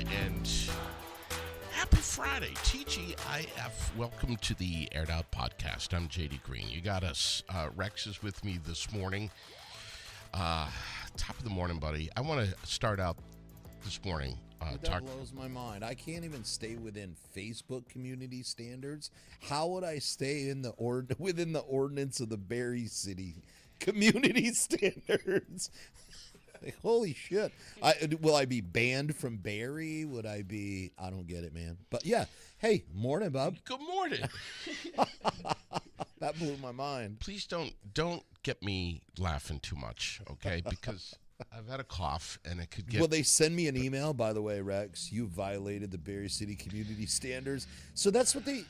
and happy Friday, TGIF. Welcome to the Aired Out Podcast. I'm JD Green. You got us. Rex is with me this morning. Top of the morning, buddy. I want to start out this morning. That blows my mind. I can't even stay within Facebook community standards. How would I stay in the within the ordinance of the Barrie City community standards? Like, holy shit. Will I be banned from Barrie? Would I be... I don't get it, man. But yeah. Hey, morning, Bob. Good morning. That blew my mind. Please don't get me laughing too much, okay? Because I've had a cough and it could get... Will they send me an email, by the way, Rex? You violated the Barrie City community standards. So that's what they...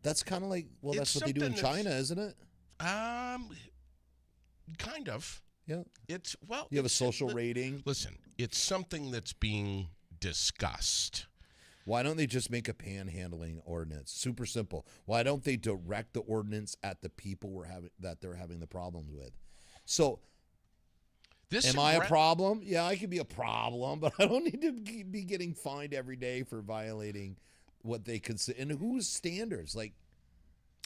That's kind of like... Well, that's what they do in China, isn't it? Kind of. Yeah. You have a social rating. Listen, it's something that's being discussed. Why don't they just make a panhandling ordinance? Super simple. Why don't they direct the ordinance at the people that they're having the problems with? So, am I a problem? Yeah, I could be a problem, but I don't need to be getting fined every day for violating what they consider. And whose standards? Like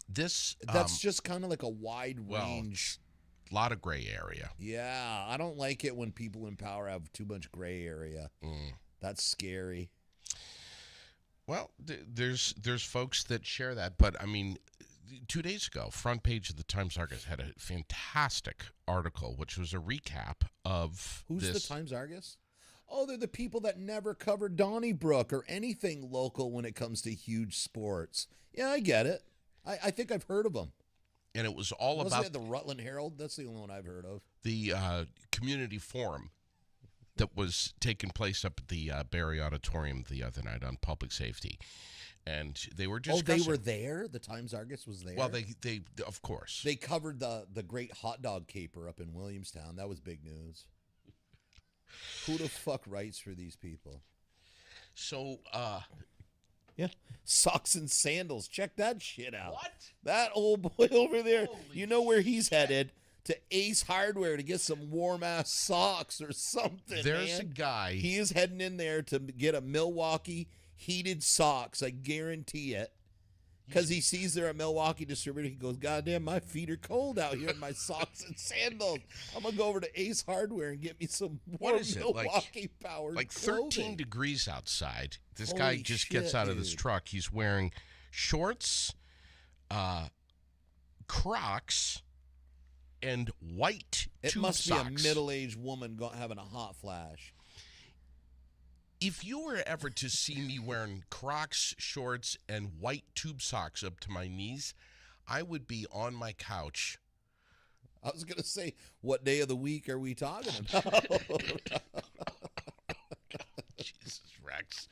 this. That's just kind of like a wide range. A lot of gray area. Yeah, I don't like it when people in power have too much gray area. That's scary. Well, there's folks that share that, but I mean, 2 days ago, front page of the Times-Argus had a fantastic article, which was a recap of Who's the Times-Argus? Oh, they're the people that never covered Donnybrook or anything local when it comes to huge sports. Yeah, I get it. I think I've heard of them. And it was all Wasn't about it the Rutland Herald? That's the only one I've heard of. The community forum that was taking place up at the Barrie Auditorium the other night on public safety. And they were discussing... Oh, they were there? The Times-Argus was there? Well, they of course. They covered the great hot dog caper up in Williamstown. That was big news. Who the fuck writes for these people? So, yeah. Socks and sandals. Check that shit out. What? That old boy over there. Holy you know where he's headed? To Ace Hardware to get some warm-ass socks or something, There's man. a guy. He is heading in there to get a Milwaukee heated socks. I guarantee it. Because he sees they're a Milwaukee distributor. He goes, God damn, my feet are cold out here in my socks and sandals. I'm going to go over to Ace Hardware and get me some warm Milwaukee-powered Like 13 clothing. degrees outside. This Holy guy just gets out of this dude. truck. He's wearing shorts, Crocs, and white It tube must socks. be a middle-aged woman having a hot flash. If you were ever to see me wearing Crocs, shorts, and white tube socks up to my knees, I would be on my couch. I was going to say, what day of the week are we talking about? Jesus, Rex.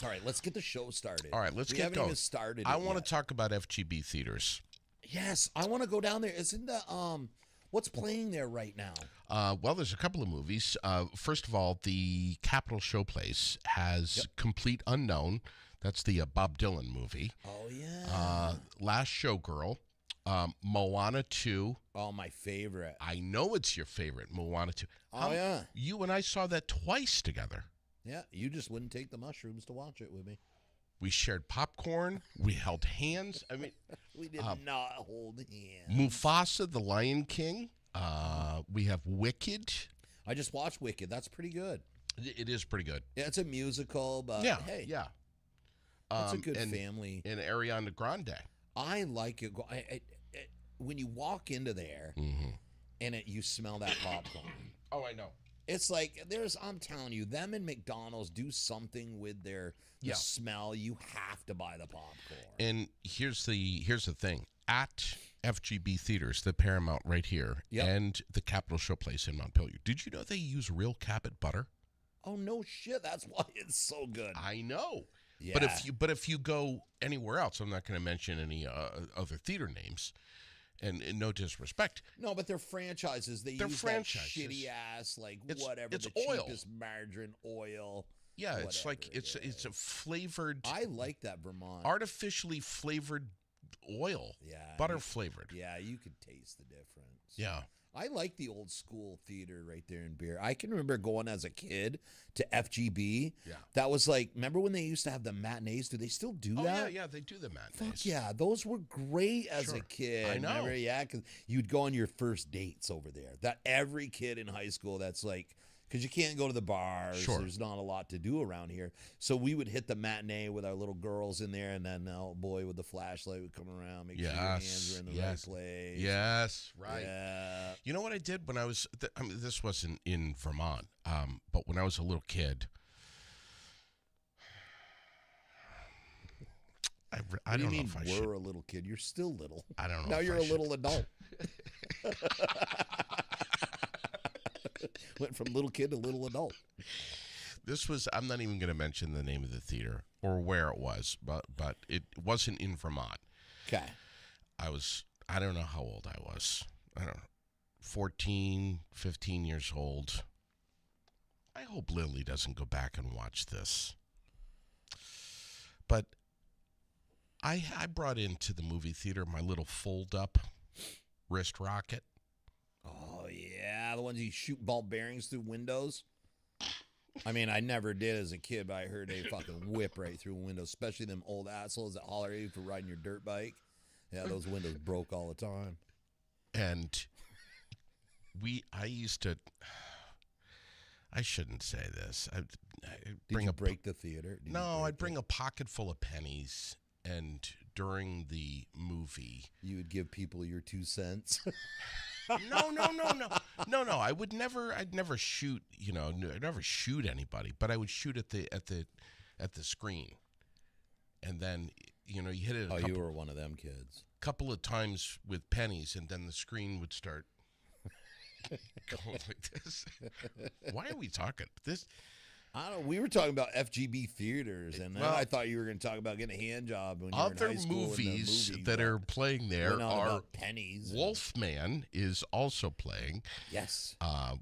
All right, let's get the show started. All right, let's we get haven't going. Even started. I want to talk about FGB theaters. Yes, I want to go down there. Isn't the what's playing there right now? Well, there's a couple of movies. First of all, the Capitol Showplace has Complete Unknown. That's the Bob Dylan movie. Oh, yeah. Last Showgirl. Moana 2. Oh, my favorite. I know it's your favorite, Moana 2. Yeah. You and I saw that twice together. Yeah, you just wouldn't take the mushrooms to watch it with me. We shared popcorn. We held hands. I mean, we did not hold hands. Mufasa, the Lion King. We have Wicked. I just watched Wicked. That's pretty good. It is pretty good. Yeah, it's a musical, but hey. Yeah. It's a good family. And Ariana Grande. I like it. When you walk into there and you smell that popcorn. Oh, I know. It's like I'm telling you, them and McDonald's do something with the smell. You have to buy the popcorn. And here's the thing. At FGB Theaters, the Paramount right here, and the Capitol Showplace in Montpelier, did you know they use real Cabot butter? Oh, no shit. That's why it's so good. I know. Yeah. But if you go anywhere else, I'm not going to mention any other theater names. And no disrespect. No, but they're franchises. They're use franchises. That shitty ass, like whatever. It's the oil. Cheapest margarine oil. Yeah, whatever it's like it's a flavored. I like that Vermont. Artificially flavored oil. Yeah. Butter flavored. Yeah, you could taste the difference. Yeah. I like the old school theater right there in Beer. I can remember going as a kid to FGB. Yeah. That was like, remember when they used to have the matinees? Do they still do Oh, that? yeah, they do the matinees. Fuck yeah, those were great as a Sure. kid. I know. Remember? Yeah, because you'd go on your first dates over there. That every kid in high school, that's like, because you can't go to the bars. Sure. There's not a lot to do around here. So we would hit the matinee with our little girls in there, and then the old boy with the flashlight would come around, make sure your hands were in the right place. Yes, right. Yeah. You know what I did when I was, I mean, this wasn't in Vermont, but when I was a little kid, I don't know if I should. We're a little kid. You're still little. I don't know. Now if you're I a should. little adult. Went from little kid to little adult. This was, I'm not even going to mention the name of the theater or where it was, but it wasn't in Vermont. Okay. I don't know how old I was. I don't know, 14, 15 years old. I hope Lily doesn't go back and watch this. But I brought into the movie theater my little fold-up wrist rocket. Oh, yeah. The ones you shoot ball bearings through windows. I mean, I never did as a kid, but I heard they fucking whip right through windows, especially them old assholes that holler at you for riding your dirt bike. Yeah, those windows broke all the time. And I used to, I shouldn't say this. I'd Did you break the theater? I'd bring a pocket full of pennies, and during the movie, You would give people your 2 cents. No. I'd never shoot. I'd never shoot anybody, but I would shoot at the screen, and then you hit it. You were one of them kids. Couple of times with pennies, and then the screen would start going like this. Why are we talking this? I don't know. We were talking about FGB theaters, and then I thought you were going to talk about getting a hand job when you were in Other high school. movies that are playing there are pennies. Wolfman is also playing. Yes.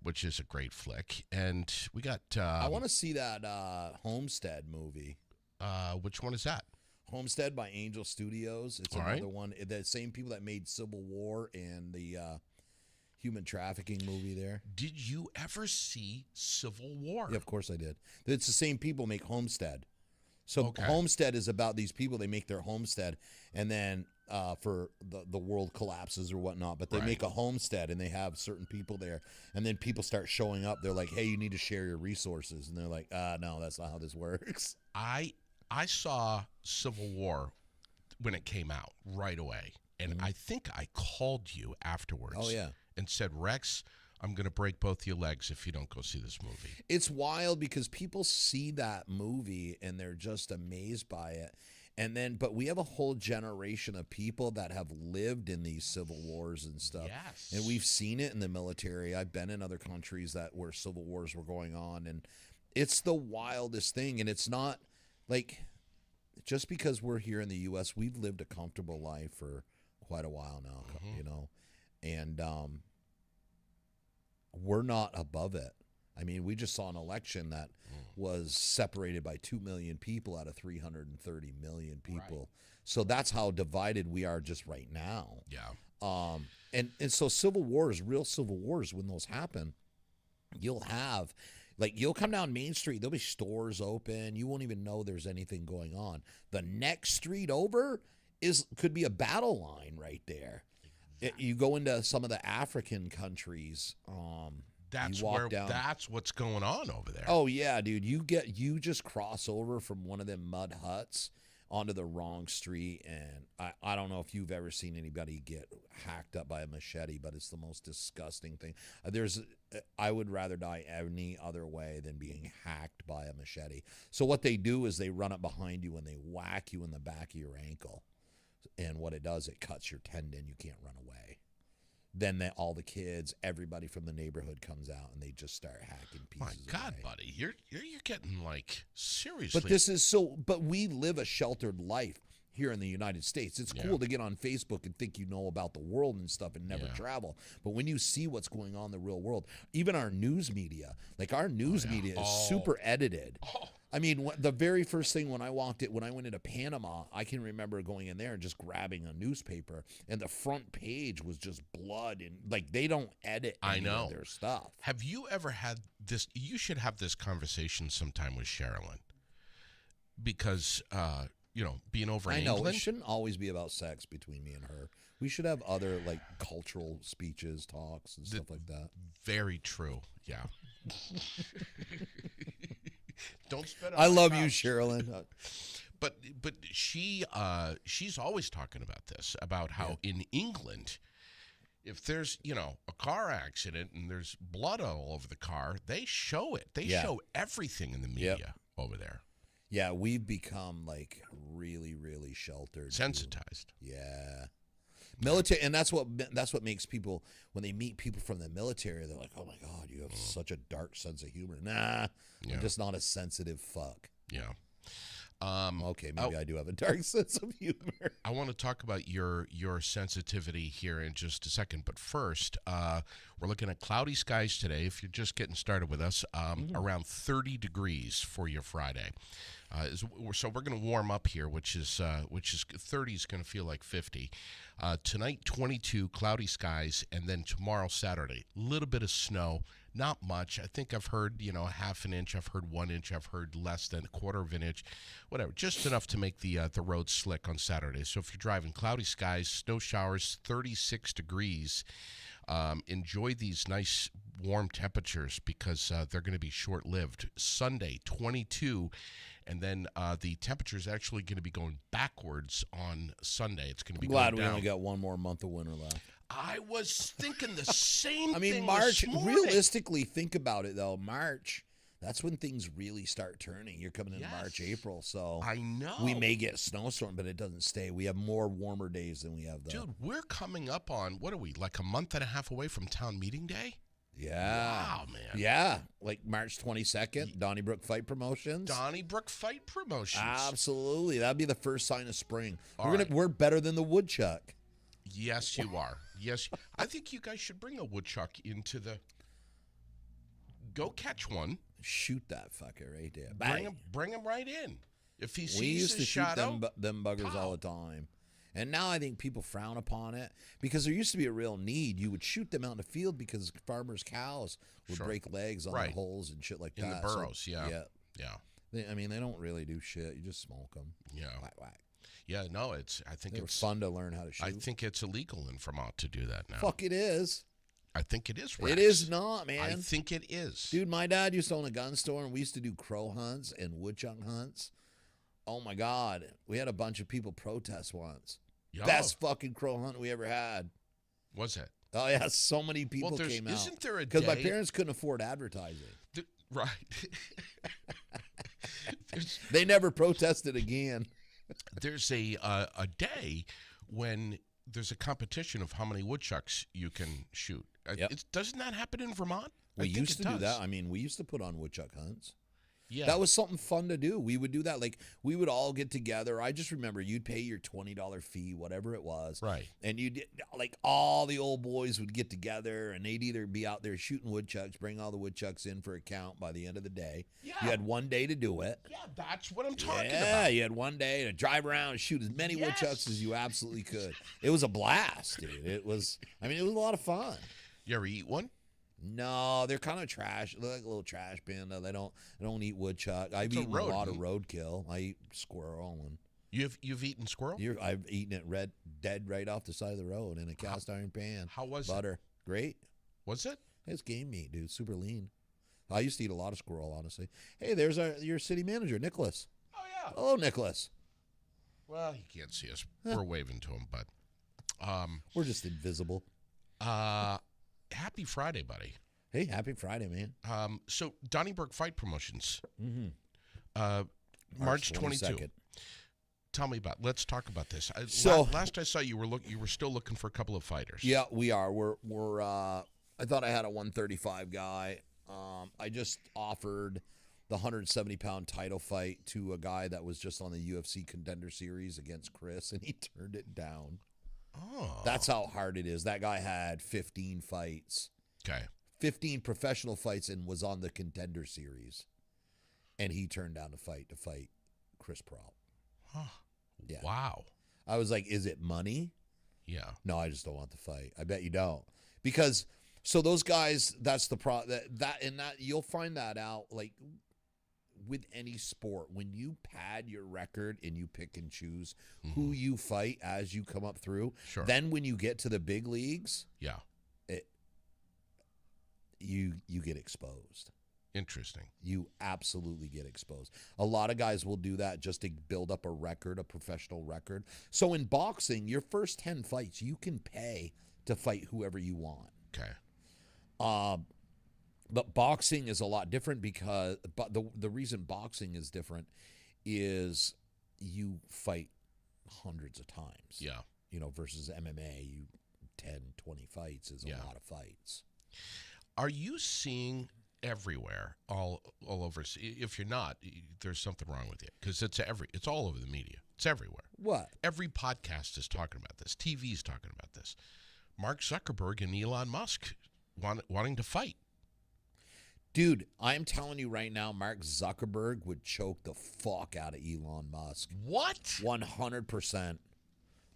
Which is a great flick. And we got... I want to see that Homestead movie. Which one is that? Homestead by Angel Studios. It's another one. The same people that made Civil War and the human trafficking movie there. Did you ever see Civil War? Yeah, of course I did. It's the same people make Homestead. So Homestead is about these people. They make their homestead, and then for the world collapses or whatnot. But they make a homestead, and they have certain people there. And then people start showing up. They're like, hey, you need to share your resources. And they're like, no, that's not how this works. I saw Civil War when it came out right away. And I think I called you afterwards. Oh, yeah. And said, Rex, I'm going to break both your legs if you don't go see this movie. It's wild because people see that movie and they're just amazed by it. And then, but we have a whole generation of people that have lived in these civil wars and stuff. Yes. And we've seen it in the military. I've been in other countries where civil wars were going on. And it's the wildest thing. And it's not like, just because we're here in the U.S., we've lived a comfortable life for quite a while now, and we're not above it. I mean, we just saw an election that was separated by 2 million people out of 330 million people. Right. So that's how divided we are just right now. Yeah. And so real civil wars, when those happen, you'll come down Main Street, there'll be stores open. You won't even know there's anything going on. The next street over could be a battle line right there. You go into some of the African countries. That's what's going on over there. Oh yeah, dude. You just cross over from one of them mud huts onto the wrong street, and I don't know if you've ever seen anybody get hacked up by a machete, but it's the most disgusting thing. I would rather die any other way than being hacked by a machete. So what they do is they run up behind you and they whack you in the back of your ankle. And what it does, it cuts your tendon. You can't run away. Then all the kids, everybody from the neighborhood comes out, and they just start hacking pieces. My God, away. buddy, you're getting like seriously. But we live a sheltered life here in the United States. It's cool to get on Facebook and think you know about the world and stuff and never travel. But when you see what's going on in the real world, even our news media, like our news media is super edited. I mean, the very first thing when I went into Panama, I can remember going in there and just grabbing a newspaper, and the front page was just blood, and like they don't edit I any know. of their stuff. Have you ever had this? You should have this conversation sometime with Sherilyn because, being over in I know England. it shouldn't always be about sex between me and her. We should have other like cultural speeches, talks, and stuff like that. Very true. Yeah. Don't spit on I my love you, couch. Sherilyn. But she's always talking about this, about how in England, if there's a car accident and there's blood all over the car, they show it. They show everything in the media over there. Yeah, we've become like really, really sheltered, Sensitized. Yeah, military, and that's what makes people, when they meet people from the military, they're like, "Oh my God, you have such a dark sense of humor." Nah, I'm just not a sensitive fuck. Yeah. Okay, maybe I do have a dark sense of humor. I want to talk about your sensitivity here in just a second, but first, we're looking at cloudy skies today. If you're just getting started with us, around 30 degrees for your Friday. So we're going to warm up here, which is 30 is going to feel like 50. Tonight, 22, cloudy skies, and then tomorrow, Saturday, a little bit of snow. Not much. I think I've heard, half an inch. I've heard 1 inch. I've heard less than a quarter of an inch. Whatever. Just enough to make the road slick on Saturday. So if you're driving, cloudy skies, snow showers, 36 degrees. Enjoy these nice warm temperatures because they're going to be short-lived. Sunday, 22. And then the temperature is actually going to be going backwards on Sunday. It's going to be Glad going we down. only got one more month of winter left. I was thinking the same I thing mean, March, this morning. realistically, think about it, though. March, that's when things really start turning. You're coming in March, April, so I know. we may get a snowstorm, but it doesn't stay. We have more warmer days than we have, though. Dude, we're coming up on, what are we, like a month and a half away from town meeting day? Yeah. Wow, man. Yeah, like March 22nd, Donnybrook Fight Promotions. Donnybrook Fight Promotions. Absolutely. That'd be the first sign of spring. All We're better than the woodchuck. Yes, you are. Yes. I think you guys should bring a woodchuck into the... Go catch one. Shoot that fucker right there. Bring him right in. If he sees We used his to shoot shadow, them buggers all the time. And now I think people frown upon it because there used to be a real need. You would shoot them out in the field because farmers' cows would break legs on the holes and shit like that. In the burrows, yeah. They don't really do shit. You just smoke them. Yeah. Whack, whack. Yeah, no, I think it's fun to learn how to shoot. I think it's illegal in Vermont to do that now. Fuck, it is. I think it is, Rex. It is not, man. I think it is. Dude, my dad used to own a gun store, and we used to do crow hunts and woodchuck hunts. Oh, my God. We had a bunch of people protest once. Yeah. Best fucking crow hunt we ever had. Was it? Oh, yeah. So many people came out. Isn't there a Because my day- parents couldn't afford advertising. Right. They never protested again. There's a day when there's a competition of how many woodchucks you can shoot. Yep. Doesn't that happen in Vermont? We used to do does. that. I mean, we used to put on woodchuck hunts. Yeah. That was something fun to do. We would do that. Like, we would all get together. I just remember you'd pay your $20 fee, whatever it was. Right. And all the old boys would get together, and they'd either be out there shooting woodchucks, bring all the woodchucks in for a count by the end of the day. Yeah. You had one day to do it. Yeah, that's what I'm talking Yeah, about. you had one day to drive around and shoot as many woodchucks as you absolutely could. It was a blast, dude. It was a lot of fun. You ever eat one? No, they're kind of trash. They're like a little trash bin. They don't eat woodchuck. I've eaten a lot of roadkill. I eat squirrel, and you've eaten squirrel? I've eaten it dead right off the side of the road in a cast iron pan. How was butter? Great. Was it? It's game meat, dude. Super lean. I used to eat a lot of squirrel, honestly. Hey, there's your city manager, Nicholas. Oh yeah. Hello, Nicholas. Well, he can't see us. We're waving to him, but we're just invisible. Happy Friday, buddy. Hey, happy Friday, man. So Donnybrook Fight Promotions. Mm-hmm. March 22. Tell me about. Let's talk about this. Last I saw you were still looking for a couple of fighters. Yeah, we are. We're. I thought I had a 135 guy. I just offered the 170-pound title fight to a guy that was just on the UFC Contender Series against Chris, and he turned it down. Oh. That's how hard it is. That guy had 15 fights. Okay. 15 professional fights and was on the Contender Series. and he turned down to fight Chris Pratt. Huh. Yeah. Wow. I was like, is it money? Yeah. No, I just don't want the fight. I bet you don't. Because so those guys, that's the that you'll find that out like with any sport. When you pad your record and you pick and choose who you fight as you come up through, Sure. then when you get to the big leagues, Yeah. you get exposed. Interesting. You absolutely get exposed. A lot of guys will do that just to build up a record, a professional record. So in boxing, your first 10 fights, you can pay to fight whoever you want. Okay. But boxing is a lot different because the reason boxing is different is you fight hundreds of times. Yeah. Versus MMA, 10, 20 fights is a lot of fights. Are you seeing everywhere, all over? If you're not, there's something wrong with you, because it's all over the media. It's everywhere. What? Every podcast is talking about this. TV is talking about this. Mark Zuckerberg and Elon Musk wanting to fight. Dude, I'm telling you right now, Mark Zuckerberg would choke the fuck out of Elon Musk. What? 100%.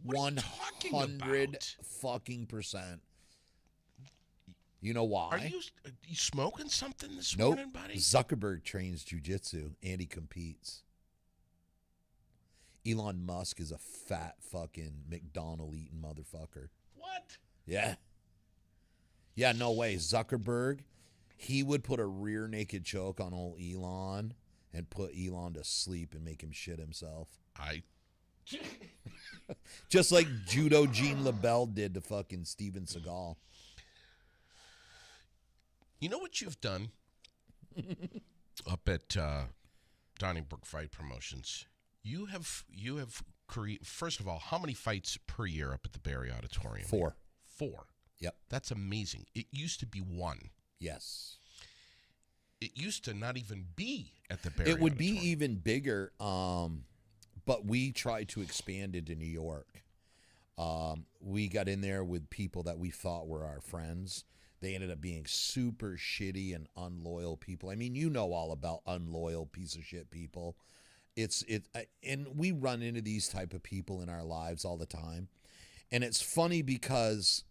What are you talking 100 about? fucking percent. You know why? Are you smoking something this Nope. morning, buddy? Zuckerberg trains jiu-jitsu and he competes. Elon Musk is a fat fucking McDonald eating motherfucker. What? Yeah. Yeah, no way. Zuckerberg, he would put a rear naked choke on old Elon and put Elon to sleep and make him shit himself. Just like Judo Gene LaBelle did to fucking Steven Seagal. You know what you've done up at Donnybrook Fight Promotions? You have created. First of all, how many fights per year up at the Barry Auditorium? 4. 4. Yep. That's amazing. It used to be 1. Yes. It used to not even be at the Barry It would be Auditorium. even bigger, but we tried to expand into New York. We got in there with people that we thought were our friends. They ended up being super shitty and unloyal people. I mean, you know all about unloyal piece of shit people. And we run into these type of people in our lives all the time. And it's funny because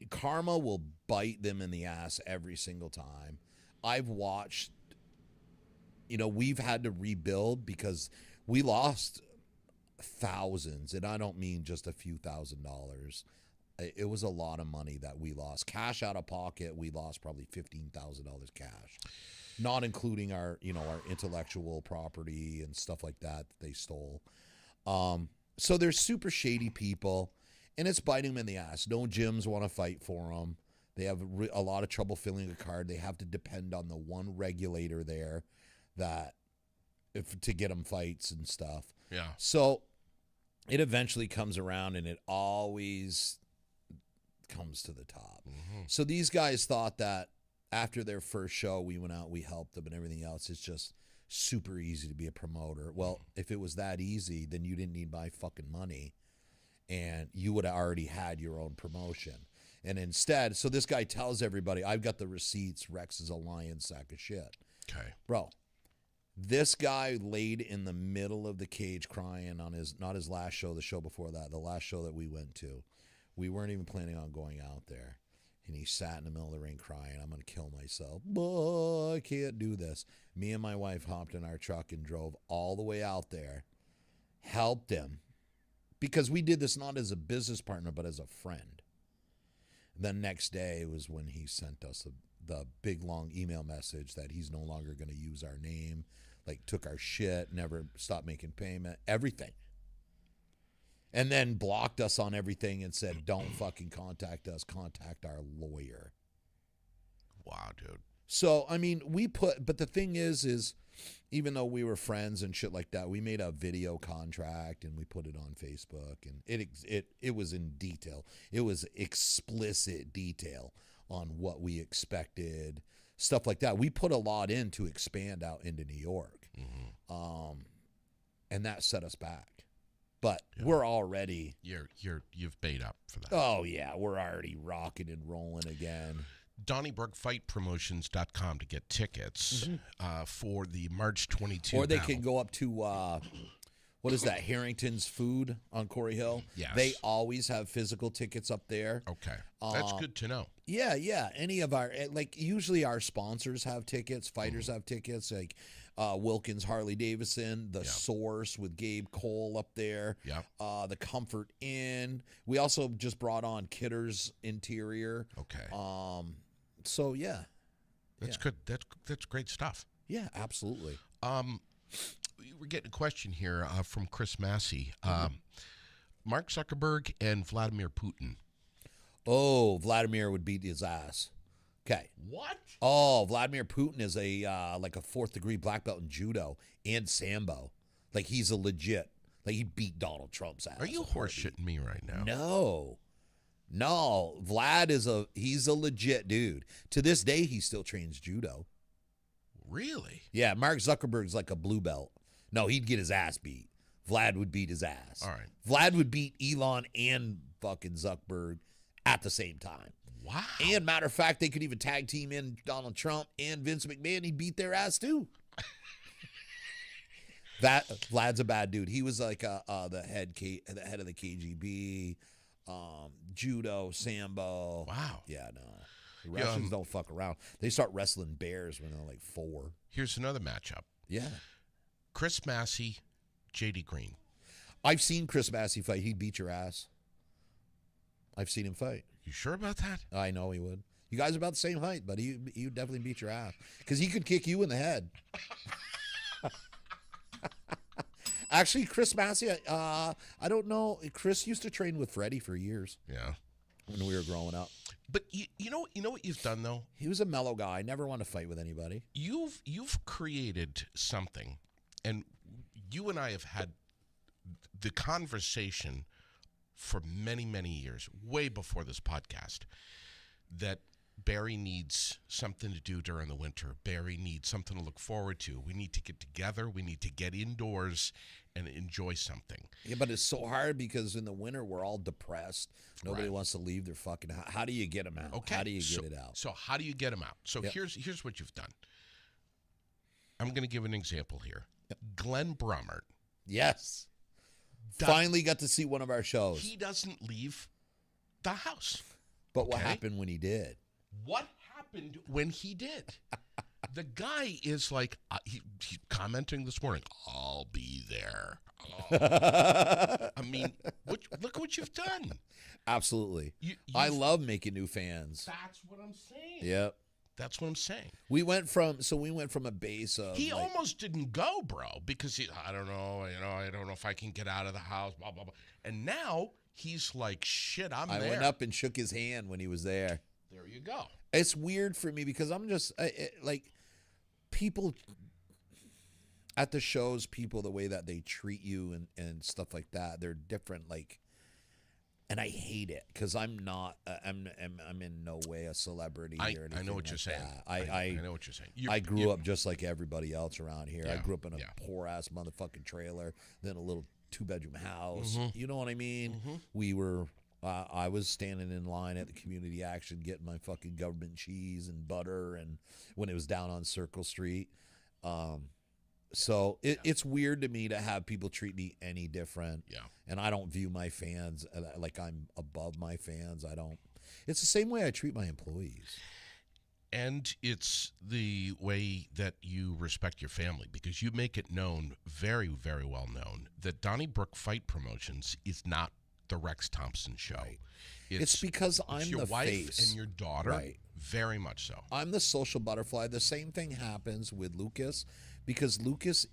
karma will bite them in the ass every single time. I've watched, we've had to rebuild because we lost thousands, and I don't mean just a few $1,000s. It was a lot of money that we lost. Cash out of pocket, we lost probably $15,000 cash, not including our intellectual property and stuff like that they stole. So they're super shady people, and it's biting them in the ass. No gyms want to fight for them. They have a lot of trouble filling a card. They have to depend on the one regulator there to get them fights and stuff. Yeah. So it eventually comes around, and it always comes to the top. Mm-hmm. So these guys thought that after their first show, we went out, we helped them and everything else. It's just super easy to be a promoter. Well, if it was that easy, then you didn't need my fucking money, and you would have already had your own promotion. And instead, so this guy tells everybody, I've got the receipts. Rex is a lying sack of shit. Okay. Bro, this guy laid in the middle of the cage crying on not his last show, the show before that, the last show that we went to. We weren't even planning on going out there. And he sat in the middle of the ring crying, I'm going to kill myself. I can't do this. Me and my wife hopped in our truck and drove all the way out there, helped him, because we did this not as a business partner, but as a friend. The next day was when he sent us the big, long email message that he's no longer going to use our name, like took our shit, never stopped making payment, everything. And then blocked us on everything and said, don't fucking contact us, contact our lawyer. Wow, dude. So, I mean, but the thing is even though we were friends and shit like that, we made a video contract and we put it on Facebook, and it was in detail. It was explicit detail on what we expected, stuff like that. We put a lot in to expand out into New York. Mm-hmm. And that set us back. But Yeah. we're already You've paid up for that. Oh yeah, we're already rocking and rolling again. DonniebrookFightPromotions.com to get tickets for the March 22 Or they battle. can go up to, what is that, Harrington's Food on Corey Hill? Yes. They always have physical tickets up there. Okay. That's good to know. Yeah. Any of our, like, usually our sponsors have tickets, fighters have tickets, like Wilkins Harley Davidson, The Source with Gabe Cole up there, the Comfort Inn. We also just brought on Kidder's Interior. Okay. So, yeah. That's good. That's great stuff. Yeah, absolutely. We're getting a question here from Chris Massey. Mark Zuckerberg and Vladimir Putin. Oh, Vladimir would beat his ass. Okay. What? Oh, Vladimir Putin is a like a 4th-degree black belt in judo and sambo. Like, he's a legit. Like, he beat Donald Trump's ass. Are you horseshitting me right now? No. Vlad he's a legit dude. To this day, he still trains judo. Really? Yeah, Mark Zuckerberg's like a blue belt. No, he'd get his ass beat. Vlad would beat his ass. All right. Vlad would beat Elon and fucking Zuckerberg at the same time. Wow. And matter of fact, they could even tag team in Donald Trump and Vince McMahon. He'd beat their ass too. Vlad's a bad dude. He was like the head of the KGB, judo, sambo. Wow. Yeah, no. The Russians don't fuck around. They start wrestling bears when they're like 4. Here's another matchup. Yeah. Chris Massey, JD Green. I've seen Chris Massey fight. He'd beat your ass. I've seen him fight. You sure about that? I know he would. You guys are about the same height, but he would definitely beat your ass because he could kick you in the head. Actually, Chris Massey, I don't know. Chris used to train with Freddie for years. Yeah. When we were growing up. But you know what you've done though? He was a mellow guy. Never wanted to fight with anybody. You've created something, and you and I have had the conversation for many, many years, way before this podcast, that Barry needs something to do during the winter. Barry needs something to look forward to. We need to get together. We need to get indoors and enjoy something. Yeah, but it's so hard because in the winter we're all depressed. Nobody wants to leave their fucking house. How do you get them out? Okay. How do you get it out? So how do you get them out? So here's what you've done. I'm going to give an example here. Glenn Brummert. Yes. Finally got to see one of our shows. He doesn't leave the house. But what happened when he did? What happened when he did? The guy is like, he's commenting this morning, I'll be there. Oh. I mean, look what you've done. Absolutely. I love making new fans. That's what I'm saying. Yep. That's what I'm saying. We went from a base of he almost didn't go, bro, because I don't know if I can get out of the house, blah blah blah. And now he's like, shit, I went up and shook his hand when he was there. There you go. It's weird for me because I'm just like people at the shows, people the way that they treat you and stuff like that, they're different. Like, and I hate it because I'm not. I'm in no way a celebrity or anything. I know what you're saying. I know what you're saying. I grew up just like everybody else around here. Yeah, I grew up in a poor ass motherfucking trailer, then a little 2-bedroom house. Mm-hmm. You know what I mean? Mm-hmm. We were. I was standing in line at the Community Action getting my fucking government cheese and butter, and when it was down on Circle Street. So it's weird to me to have people treat me any different. Yeah. And I don't view my fans like I'm above my fans. I don't. It's the same way I treat my employees. And it's the way that you respect your family, because you make it known, very, very well known, that Donnybrook Fight Promotions is not the Rex Thompson show. Right. It's because I'm your the wife face. and your daughter. Right. Very much so. I'm the social butterfly. The same thing happens with Lucas because Lucas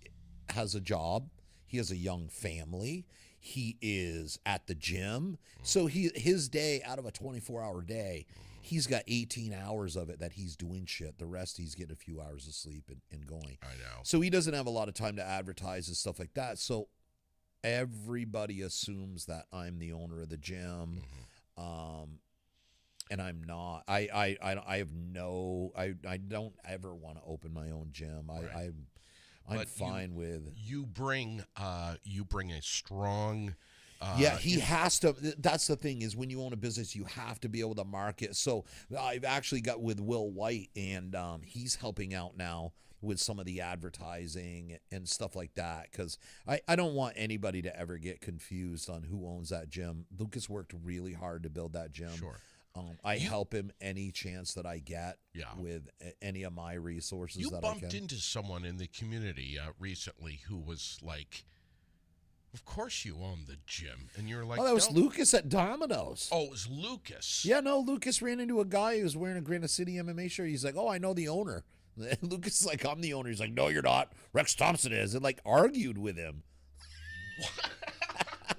has a job. He has a young family. He is at the gym. So his day, out of a 24-hour day, he's got 18 hours of it that he's doing shit. The rest he's getting a few hours of sleep and going. I know. So he doesn't have a lot of time to advertise and stuff like that. So everybody assumes that I'm the owner of the gym. And I'm not. I don't ever want to open my own gym. Right. I'm fine with. You bring a strong Yeah, he has to. That's the thing is when you own a business, you have to be able to market. So I've actually got with Will White, and he's helping out now with some of the advertising and stuff like that. Because I don't want anybody to ever get confused on who owns that gym. Lucas worked really hard to build that gym. Sure. I help him any chance that I get with any of my resources You that I can. bumped into someone in the community recently who was like, of course you own the gym. And you're like, Oh, that was "No." Lucas at Domino's. Oh, it was Lucas. Yeah, no, Lucas ran into a guy who was wearing a Granite City MMA shirt. He's like, oh, I know the owner. Lucas is like, I'm the owner. He's like, no, you're not. Rex Thompson is. And like argued with him.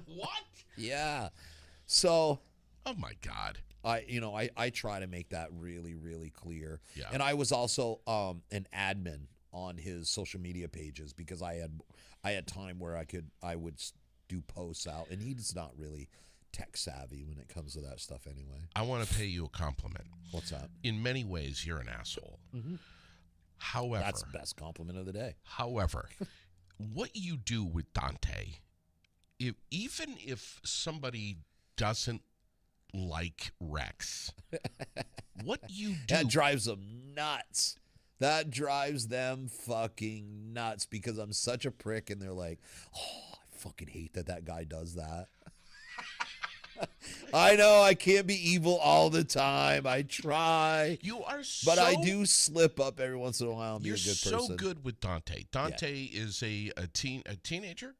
What? Yeah. So Oh, my God. I try to make that really, really clear. Yeah. And I was also an admin on his social media pages because I had time where I would do posts out, and he's not really tech savvy when it comes to that stuff anyway. I want to pay you a compliment. What's that? In many ways, you're an asshole. Mm-hmm. However, That's the best compliment of the day. However, what you do with Dante, even if somebody doesn't like Rex, what you do That drives them nuts. That drives them fucking nuts because I'm such a prick, and they're like, oh, I fucking hate that guy does that. I know I can't be evil all the time. I try. You are But I do slip up every once in a while and be a You're good person. so good with Dante. Dante is a teenager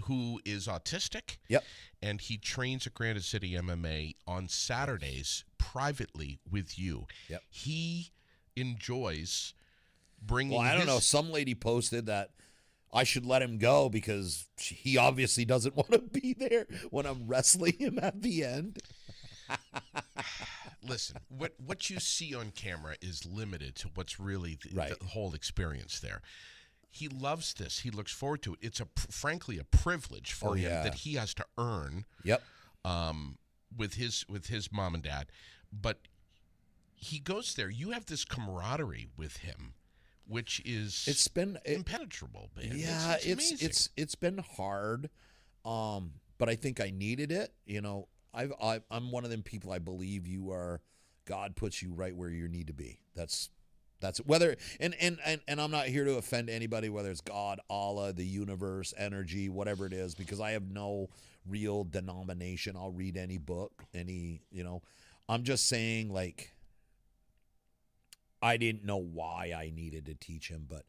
who is autistic. Yep. And he trains at Granite City MMA on Saturdays privately with you. Yep. He enjoys bringing Well, I don't know. Some lady posted that I should let him go because he obviously doesn't want to be there when I'm wrestling him at the end. Listen, what you see on camera is limited to what's really Right. the whole experience there. He loves this. He looks forward to it. It's frankly a privilege for him that he has to earn. Yep. With his mom and dad, but he goes there. You have this camaraderie with him, which is impenetrable, man. Yeah, it's it's been hard, but I think I needed it. You know, I'm one of them people. I believe God puts you right where you need to be. That's whether and I'm not here to offend anybody, whether it's God, Allah, the universe, energy, whatever it is, because I have no real denomination. I'll read any book, I'm just saying, like, I didn't know why I needed to teach him, but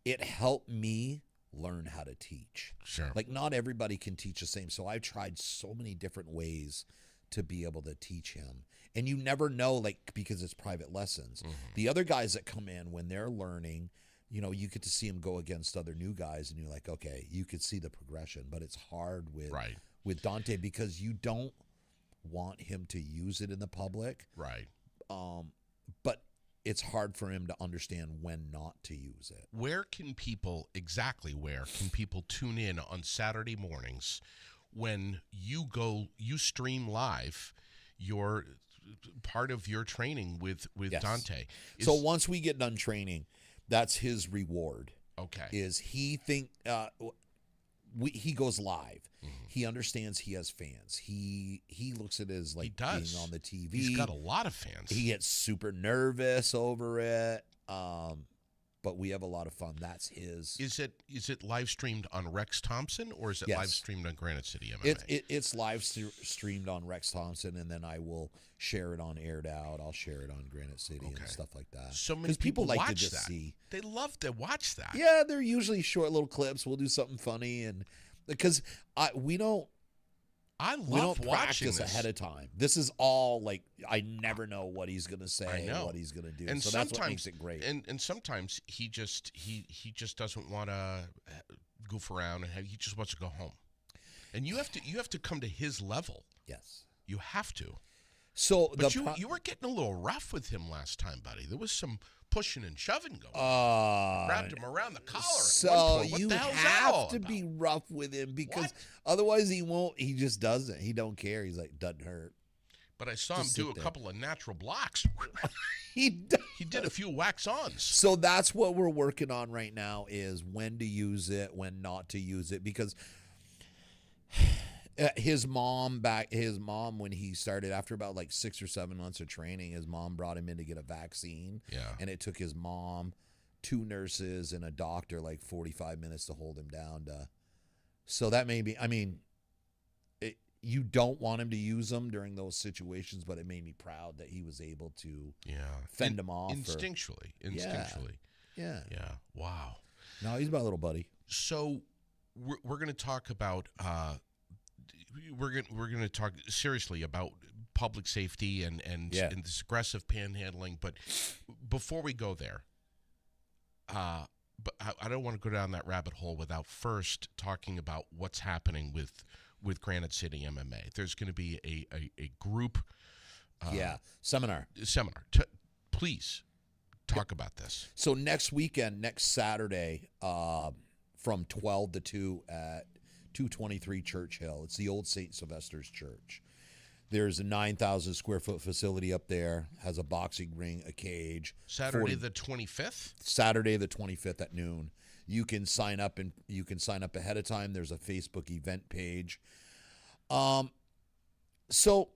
it helped me learn how to teach. Sure. Like, not everybody can teach the same. So I've tried so many different ways to be able to teach him. And you never know, like, because it's private lessons. Mm-hmm. The other guys that come in, when they're learning, you get to see them go against other new guys, and you're like, okay, you could see the progression. But it's hard with Dante because you don't want him to use it in the public. Right. But it's hard for him to understand when not to use it. Where can people tune in on Saturday mornings when you stream live your part of your training with Dante? So once we get done training, that's his reward. Okay. Is he he goes live. Mm-hmm. He understands he has fans. He looks at it as like being on the TV. He's got a lot of fans. He gets super nervous over it. But we have a lot of fun. That's his. Is it live streamed on Rex Thompson, or is it live streamed on Granite City MMA? It's live streamed on Rex Thompson, and then I will share it on Aired Out. I'll share it on Granite City and stuff like that. So many people like to just see. They love to watch that. Yeah, they're usually short little clips. We'll do something funny, and because we don't practice ahead of time. This is all like, I never know what he's gonna say, what he's gonna do. And so that's what makes it great. And sometimes he just doesn't want to goof around, and he just wants to go home. And you have to come to his level. Yes, you have to. So, but you were getting a little rough with him last time, buddy. There was some pushing and shoving going. Grabbed him around the collar. So you have to be rough with him because otherwise he won't. He just doesn't. He don't care. He's like, doesn't hurt. But I saw him do a couple of natural blocks. He did a few wax-ons. So that's what we're working on right now, is when to use it, when not to use it. Because His mom when he started after about like 6 or 7 months of training, his mom brought him in to get a vaccine. Yeah. And it took his mom, 2 nurses, and a doctor like 45 minutes to hold him down. So that made me, I mean, you don't want him to use them during those situations, but it made me proud that he was able to fend him off. Instinctually. Yeah. Yeah. Wow. No, he's my little buddy. So we're going to talk about we're going to talk seriously about public safety and this aggressive panhandling. But before we go there, but I don't want to go down that rabbit hole without first talking about what's happening with Granite City MMA. There's going to be a group seminar. Please talk about this. So next weekend, next Saturday, from 12 to 2 at 223 Church Hill. It's the old St. Sylvester's Church. There's a 9,000 square foot facility up there, has a boxing ring, a cage. Saturday the 25th? Saturday the 25th at noon. You can sign up ahead of time. There's a Facebook event page. So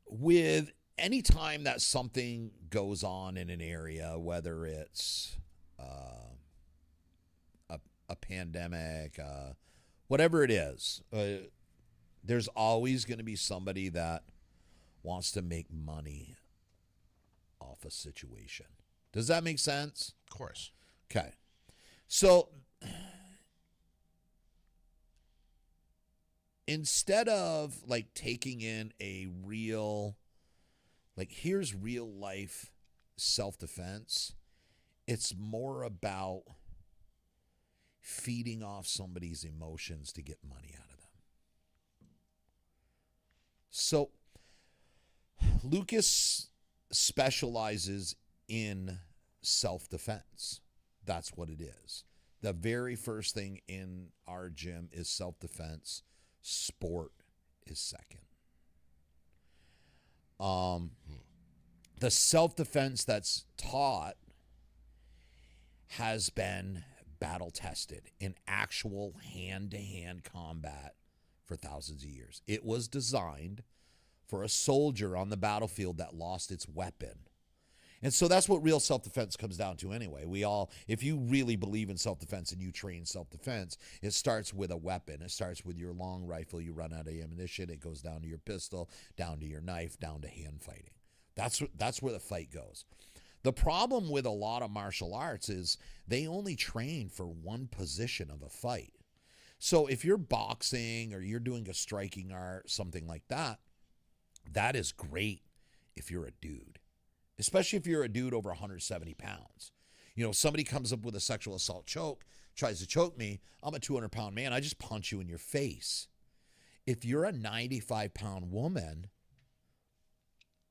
with any time that something goes on in an area, whether it's a pandemic, whatever it is, there's always going to be somebody that wants to make money off a situation. Does that make sense? Of course. Okay. So instead of like taking in a real, like here's real life self-defense, it's more about feeding off somebody's emotions to get money out of them. So Lucas specializes in self-defense. That's what it is. The very first thing in our gym is self-defense. Sport is second. The self-defense that's taught has been battle tested in actual hand-to-hand combat for thousands of years. It was designed for a soldier on the battlefield that lost its weapon. And so that's what real self-defense comes down to anyway. If you really believe in self-defense and you train self-defense, it starts with a weapon. It starts with your long rifle. You run out of ammunition. It goes down to your pistol, down to your knife, down to hand fighting. That's where the fight goes. The problem with a lot of martial arts is they only train for one position of a fight. So if you're boxing or you're doing a striking art, something like that, that is great if you're a dude. Especially if you're a dude over 170 pounds. You know, somebody comes up with a sexual assault choke, tries to choke me. I'm a 200-pound man. I just punch you in your face. If you're a 95-pound woman,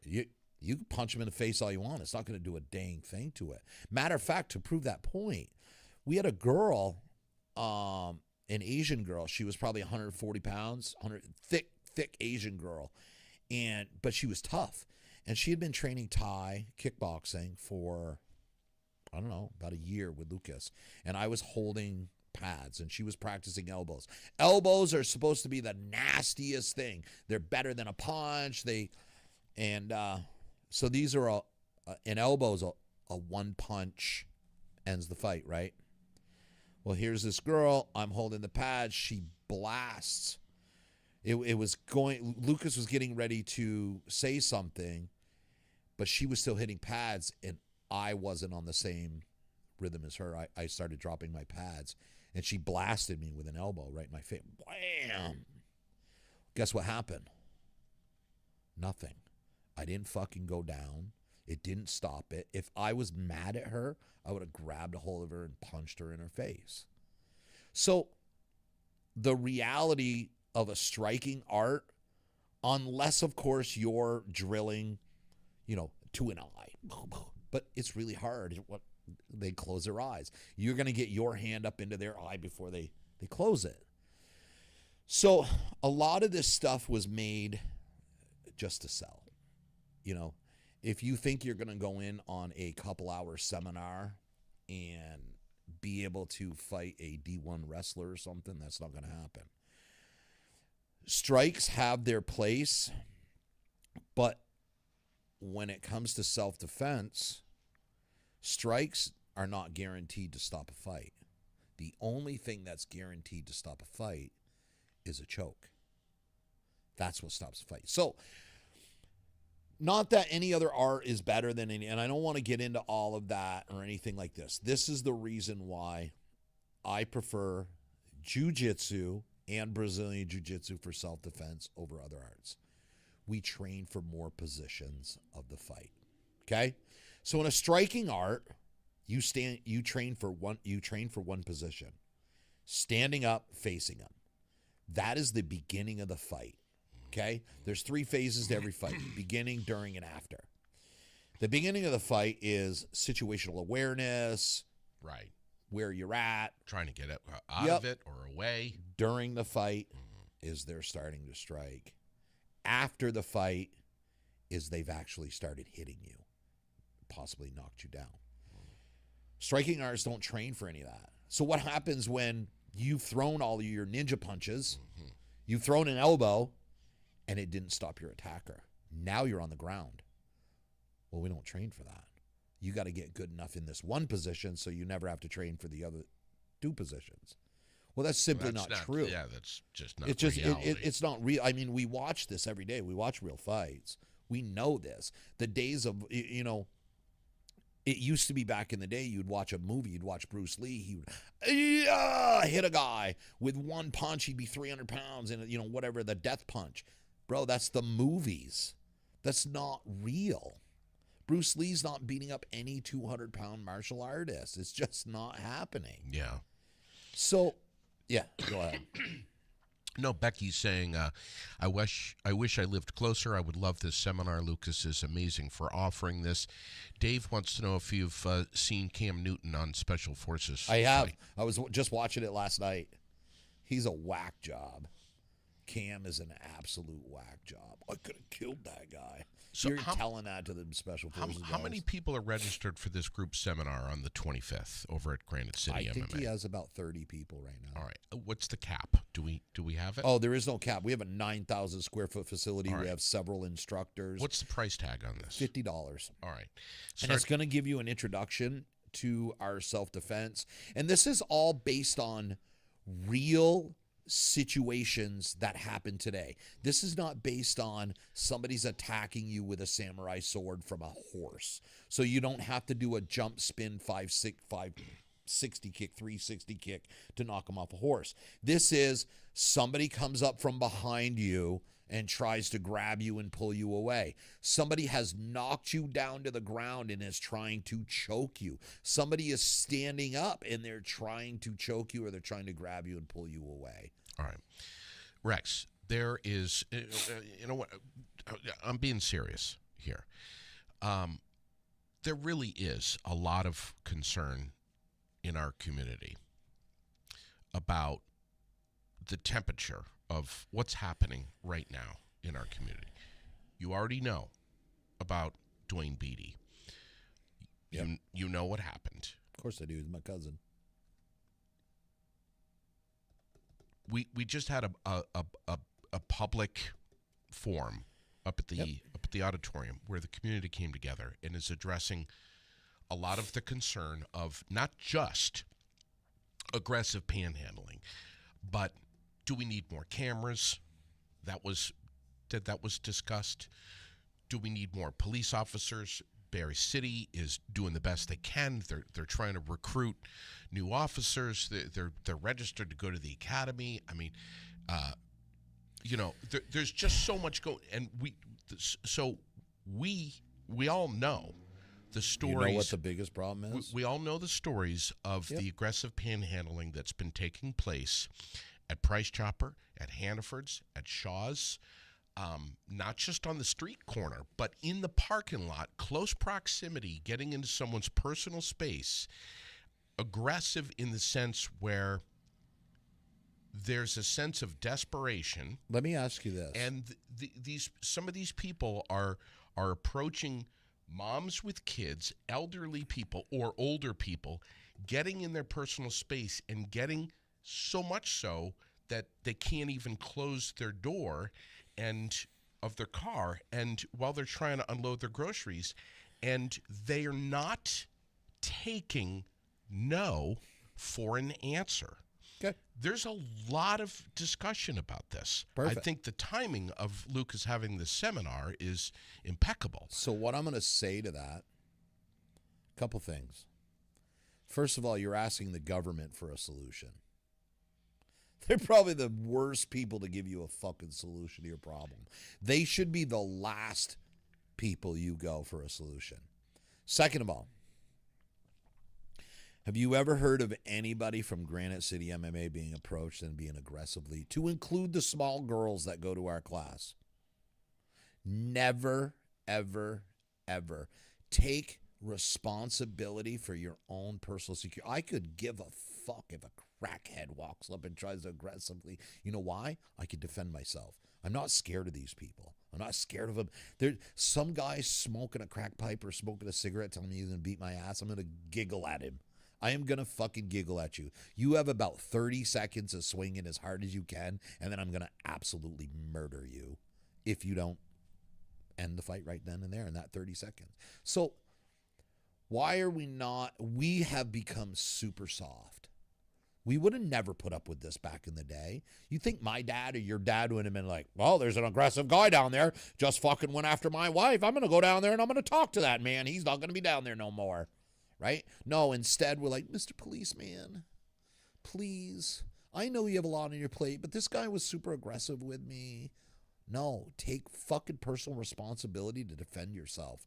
you can punch him in the face all you want. It's not going to do a dang thing to it. Matter of fact, to prove that point, we had a girl, an Asian girl. She was probably 140 pounds, thick Asian girl, but she was tough. And she had been training Thai kickboxing for, I don't know, about a year with Lucas. And I was holding pads and she was practicing elbows. Elbows are supposed to be the nastiest thing. They're better than a punch. So these are an elbow's a one punch ends the fight, right? Well, here's this girl. I'm holding the pads. She blasts. Lucas was getting ready to say something, but she was still hitting pads, and I wasn't on the same rhythm as her. I started dropping my pads, and she blasted me with an elbow right in my face. Wham! Guess what happened? Nothing. I didn't fucking go down. It didn't stop it. If I was mad at her, I would have grabbed a hold of her and punched her in her face. So the reality of a striking art, unless, of course, you're drilling, to an eye. But it's really hard. They close their eyes. You're going to get your hand up into their eye before they close it. So a lot of this stuff was made just to sell. If you think you're going to go in on a couple-hour seminar and be able to fight a D1 wrestler or something, that's not going to happen. Strikes have their place, but when it comes to self-defense, strikes are not guaranteed to stop a fight. The only thing that's guaranteed to stop a fight is a choke. That's what stops a fight. So, not that any other art is better than any, and I don't want to get into all of that or anything like this. This is the reason why I prefer jiu-jitsu and Brazilian jiu-jitsu for self-defense over other arts. We train for more positions of the fight. Okay? So in a striking art, you train for one position. Standing up, facing them. That is the beginning of the fight. Okay? There's 3 phases to every fight: beginning, during, and after. The beginning of the fight is situational awareness, Right. where you're at. Trying to get it out of it or away. During the fight is they're starting to strike. After the fight is they've actually started hitting you, possibly knocked you down. Striking artists don't train for any of that. So what happens when you've thrown all of your ninja punches, you've thrown an elbow, and it didn't stop your attacker? Now you're on the ground. Well, we don't train for that. You got to get good enough in this one position so you never have to train for the other 2 positions. Well, that's simply not true. Yeah, that's just not reality. It's not real. I mean, we watch this every day. We watch real fights. We know this. The days of, it used to be back in the day, you'd watch a movie, you'd watch Bruce Lee, he would hit a guy with one punch, he'd be 300 pounds, and, whatever, the death punch. Bro, that's the movies. That's not real. Bruce Lee's not beating up any 200-pound martial artist. It's just not happening. Yeah. So, yeah, go ahead. No, Becky's saying, I wish I lived closer. I would love this seminar. Lucas is amazing for offering this. Dave wants to know if you've seen Cam Newton on Special Forces. I have. I was just watching it last night. He's a whack job. Cam is an absolute whack job. I could have killed that guy. So you're telling that to the Special Forces guys. How many people are registered for this group seminar on the 25th over at Granite City MMA? I think he has about 30 people right now. All right. What's the cap? Do we have it? Oh, there is no cap. We have a 9,000 square foot facility. Right. We have several instructors. What's the price tag on this? $50. All right. And it's going to give you an introduction to our self-defense. And this is all based on real situations that happen today. This is not based on somebody's attacking you with a samurai sword from a horse. So you don't have to do a jump spin 560 kick, 360 kick to knock them off a horse. This is somebody comes up from behind you and tries to grab you and pull you away. Somebody has knocked you down to the ground and is trying to choke you. Somebody is standing up and they're trying to choke you, or they're trying to grab you and pull you away. All right. Rex, there is, you know what, I'm being serious here. There really is a lot of concern in our community about the temperature of what's happening right now in our community. You already know about Dwayne Beatty. Yep. You know what happened. Of course I do. He's my cousin. We just had a public forum up at the auditorium where the community came together and is addressing a lot of the concern of not just aggressive panhandling, but do we need more cameras? That was discussed. Do we need more police officers? Barrie City is doing the best they can. They're trying to recruit new officers. They're registered to go to the academy. I mean, there's just so much going, and we all know the stories. You know what the biggest problem is? We all know the stories of the aggressive panhandling that's been taking place at Price Chopper, at Hannaford's, at Shaw's. Not just on the street corner, but in the parking lot, close proximity, getting into someone's personal space, aggressive in the sense where there's a sense of desperation. Let me ask you this. And some of these people are approaching moms with kids, elderly people, or older people, getting in their personal space and getting so much so that they can't even close their door and of their car, and while they're trying to unload their groceries, and they are not taking no for an answer. Okay. There's a lot of discussion about this. Perfect. I think the timing of Lucas having this seminar is impeccable. So what I'm going to say to that, a couple things. First of all, you're asking the government for a solution. They're probably the worst people to give you a fucking solution to your problem. They should be the last people you go for a solution. Second of all, have you ever heard of anybody from Granite City MMA being approached and being aggressively, to include the small girls that go to our class? Never, ever, ever take responsibility for your own personal security. I could give a fuck if a crackhead walks up and tries to aggressively. You know why? I could defend myself. I'm not scared of these people. I'm not scared of them. There's some guy smoking a crack pipe or smoking a cigarette telling me he's going to beat my ass. I'm going to giggle at him. I am going to fucking giggle at you. You have about 30 seconds of swinging as hard as you can, and then I'm going to absolutely murder you if you don't end the fight right then and there in that 30 seconds. So why are we not? We have become super soft. We would have never put up with this back in the day. You think my dad or your dad would have been like, well, there's an aggressive guy down there, just fucking went after my wife. I'm going to go down there and I'm going to talk to that man. He's not going to be down there no more. Right? No, instead we're like, Mr. Policeman, please. I know you have a lot on your plate, but this guy was super aggressive with me. No, take fucking personal responsibility to defend yourself.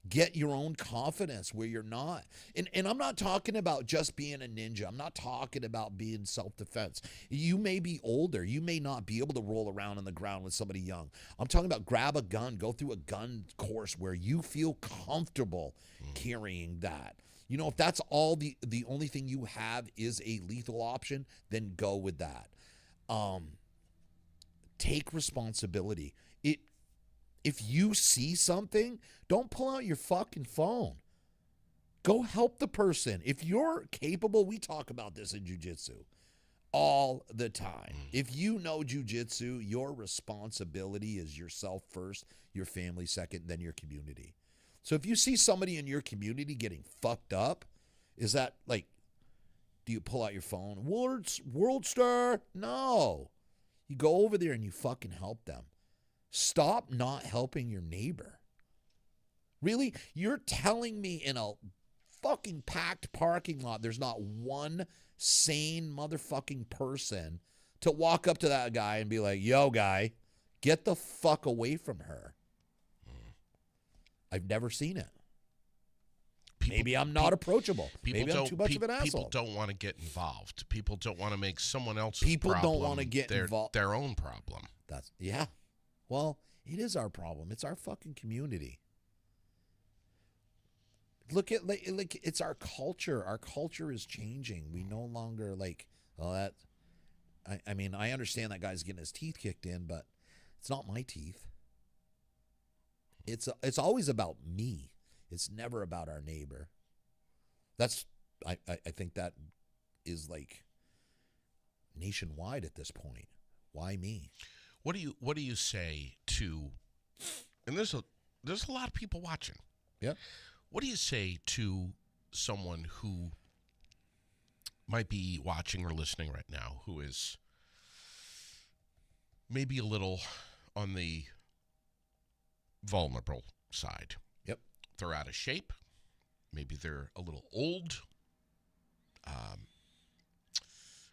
Get your own confidence where you're not. And I'm not talking about just being a ninja. I'm not talking about being self-defense. You may be older. You may not be able to roll around on the ground with somebody young. I'm talking about grab a gun, go through a gun course where you feel comfortable carrying that. You know, if that's all the only thing you have is a lethal option, then go with that. Take responsibility. If you see something, don't pull out your fucking phone. Go help the person. If you're capable, we talk about this in jiu-jitsu all the time. If you know jiu-jitsu, your responsibility is yourself first, your family second, then your community. So if you see somebody in your community getting fucked up, is that like, do you pull out your phone? World Star? No. You go over there and you fucking help them. Stop not helping your neighbor. Really? You're telling me in a fucking packed parking lot there's not one sane motherfucking person to walk up to that guy and be like, yo, guy, get the fuck away from her. I've never seen it. Maybe I'm not approachable. Maybe I'm too much of an asshole. People don't want to get involved. People don't want to make someone else's people problem don't want to get involved. Their own problem. Yeah. Well, it is our problem. It's our fucking community. Look at like it's our culture. Our culture is changing. We no longer like, oh, that. I mean, I understand that guy's getting his teeth kicked in, but it's not my teeth. It's always about me. It's never about our neighbor. I think that is like nationwide at this point. Why me? What do you say to? And there's a lot of people watching. Yeah. What do you say to someone who might be watching or listening right now who is maybe a little on the vulnerable side? Yep. They're out of shape. Maybe they're a little old.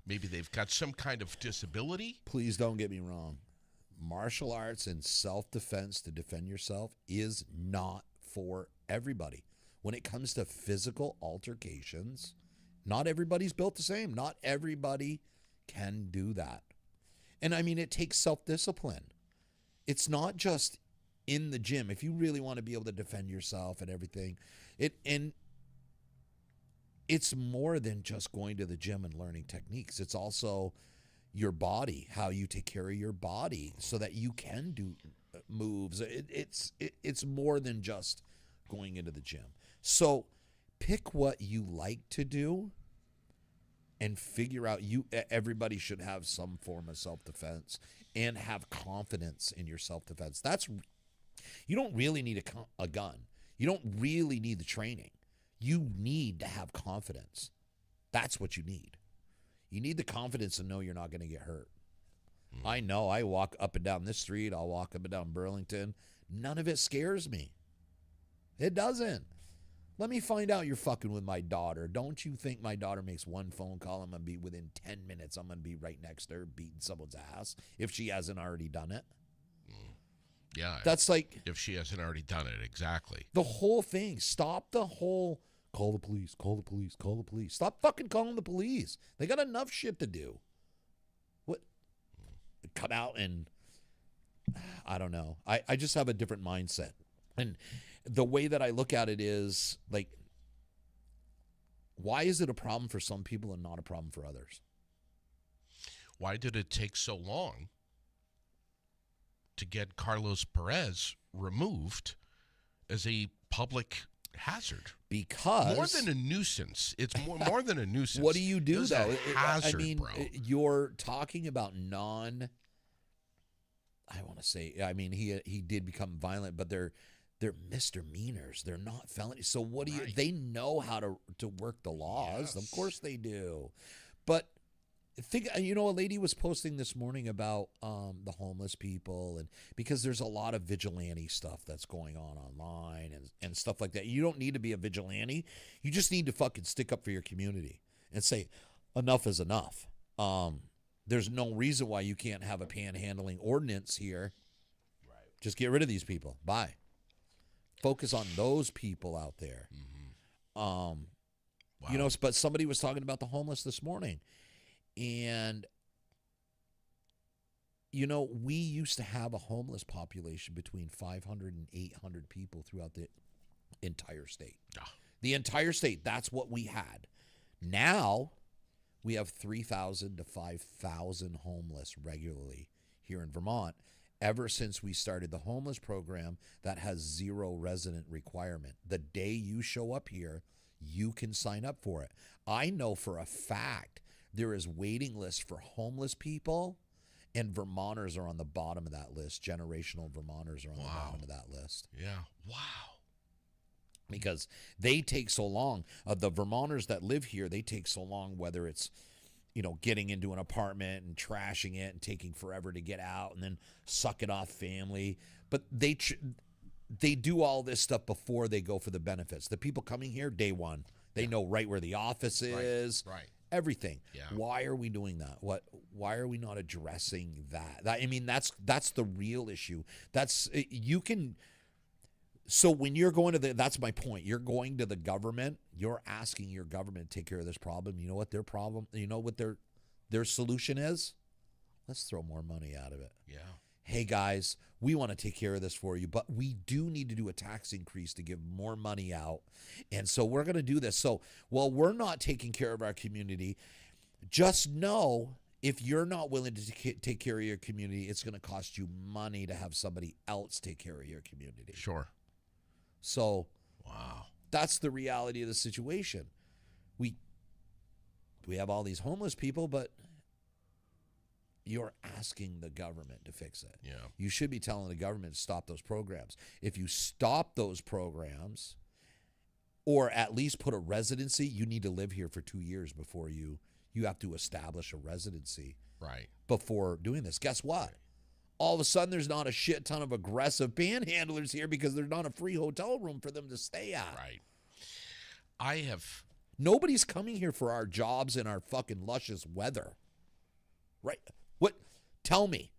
Maybe they've got some kind of disability. Please don't get me wrong. Martial arts and self-defense to defend yourself is not for everybody. When it comes to physical altercations, not everybody's built the same. Not everybody can do that. And I mean, it takes self-discipline. It's not just in the gym. If you really want to be able to defend yourself and everything, it's more than just going to the gym and learning techniques. It's also your body, how you take care of your body so that you can do moves. It's more than just going into the gym. So pick what you like to do and figure out everybody should have some form of self-defense and have confidence in your self-defense. You don't really need a gun. You don't really need the training. You need to have confidence. That's what you need. You need the confidence to know you're not going to get hurt. I know. I walk up and down this street. I'll walk up and down Burlington. None of it scares me. It doesn't. Let me find out you're fucking with my daughter. Don't you think my daughter makes one phone call, I'm going to be within 10 minutes, I'm going to be right next to her beating someone's ass if she hasn't already done it? Yeah. That's like... If she hasn't already done it, exactly. The whole thing. Stop the whole, call the police, call the police, call the police. Stop fucking calling the police. They got enough shit to do. What? Come out and... I don't know. I just have a different mindset. And the way that I look at it is, like, why is it a problem for some people and not a problem for others? Why did it take so long to get Carlos Perez removed as a public hazard? Because... More than a nuisance. It's more than a nuisance. What do you do, though? A hazard, I mean, bro. You're talking about I want to say, I mean, he did become violent, but they're misdemeanors. They're not felonies. So what do you? Right. They know how to work the laws. Yes. Of course they do. But a lady was posting this morning about the homeless people, and because there's a lot of vigilante stuff that's going on online and stuff like that. You don't need to be a vigilante. You just need to fucking stick up for your community and say enough is enough. There's no reason why you can't have a panhandling ordinance here. Right. Just get rid of these people. Bye. Focus on those people out there. Wow. But somebody was talking about the homeless this morning. And, we used to have a homeless population between 500 and 800 people throughout the entire state. The entire state, that's what we had. Now... we have 3,000 to 5,000 homeless regularly here in Vermont ever since we started the homeless program that has 0 resident requirement. The day you show up here, you can sign up for it. I know for a fact there is waiting lists for homeless people, and Vermonters are on the bottom of that list. Generational Vermonters are on the bottom of that list. Yeah. Wow. Because they take so long. The Vermonters that live here, they take so long, whether it's, getting into an apartment and trashing it and taking forever to get out and then suck it off family. But they do all this stuff before they go for the benefits. The people coming here, day one, they know right where the office is. Right. Everything. Yeah. Why are we doing that? Why are we not addressing that? I mean, that's the real issue. So when you're going that's my point. You're going to the government. You're asking your government to take care of this problem. You know what their problem? You know what their solution is? Let's throw more money out of it. Yeah. Hey guys, we want to take care of this for you, but we do need to do a tax increase to give more money out. And so we're going to do this. So while we're not taking care of our community, just know if you're not willing to take care of your community, it's going to cost you money to have somebody else take care of your community. Sure. So, wow, that's the reality of the situation. We have all these homeless people, but you're asking the government to fix it. Yeah. You should be telling the government to stop those programs. If you stop those programs, or at least put a residency, you need to live here for 2 years before you have to establish a residency. Right. Before doing this. Guess what? Right. All of a sudden, there's not a shit ton of aggressive panhandlers here because there's not a free hotel room for them to stay at. Right. Nobody's coming here for our jobs and our fucking luscious weather. Right? What? Tell me.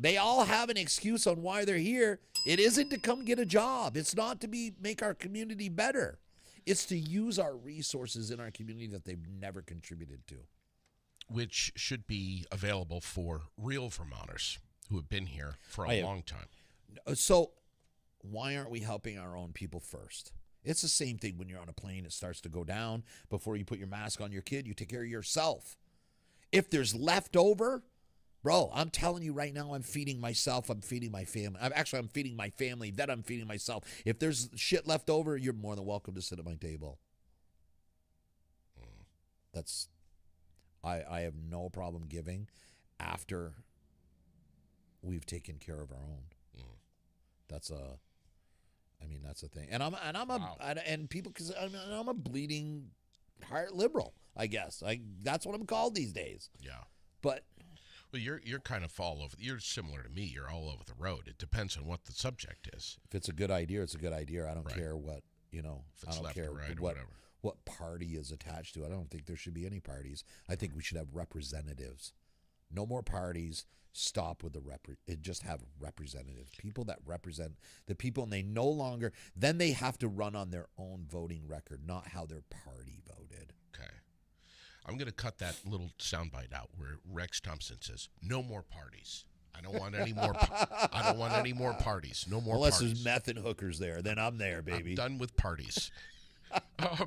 They all have an excuse on why they're here. It isn't to come get a job. It's not to make our community better. It's to use our resources in our community that they've never contributed to. Which should be available for real Vermonters who have been here for a long time. So why aren't we helping our own people first? It's the same thing when you're on a plane. It starts to go down. Before you put your mask on your kid, you take care of yourself. If there's leftover, bro, I'm telling you right now, I'm feeding myself. I'm feeding my family. I'm feeding my family. Then I'm feeding myself. If there's shit left over, you're more than welcome to sit at my table. That's I have no problem giving after we've taken care of our own. Mm. That's a I mean that's a thing. And I'm a Wow. and people cuz I'm a bleeding heart liberal, I guess. That's what I'm called these days. Yeah. But Well, you're kind of all over. You're similar to me. You're all over the road. It depends on what the subject is. if it's a good idea, it's a good idea. I don't Right. care what, If I it's don't left care or right or what whatever. what party is attached to it. I don't think there should be any parties. I think we should have representatives. No more parties. Stop with just have representatives. People that represent the people, and they no longer then they have to run on their own voting record, not how their party voted. Okay. I'm going to cut that little soundbite out where Rex Thompson says, "No more parties. I don't want any more. I don't want any more parties. No more Unless parties. there's meth and hookers there, then I'm there, baby. I'm done with parties." um,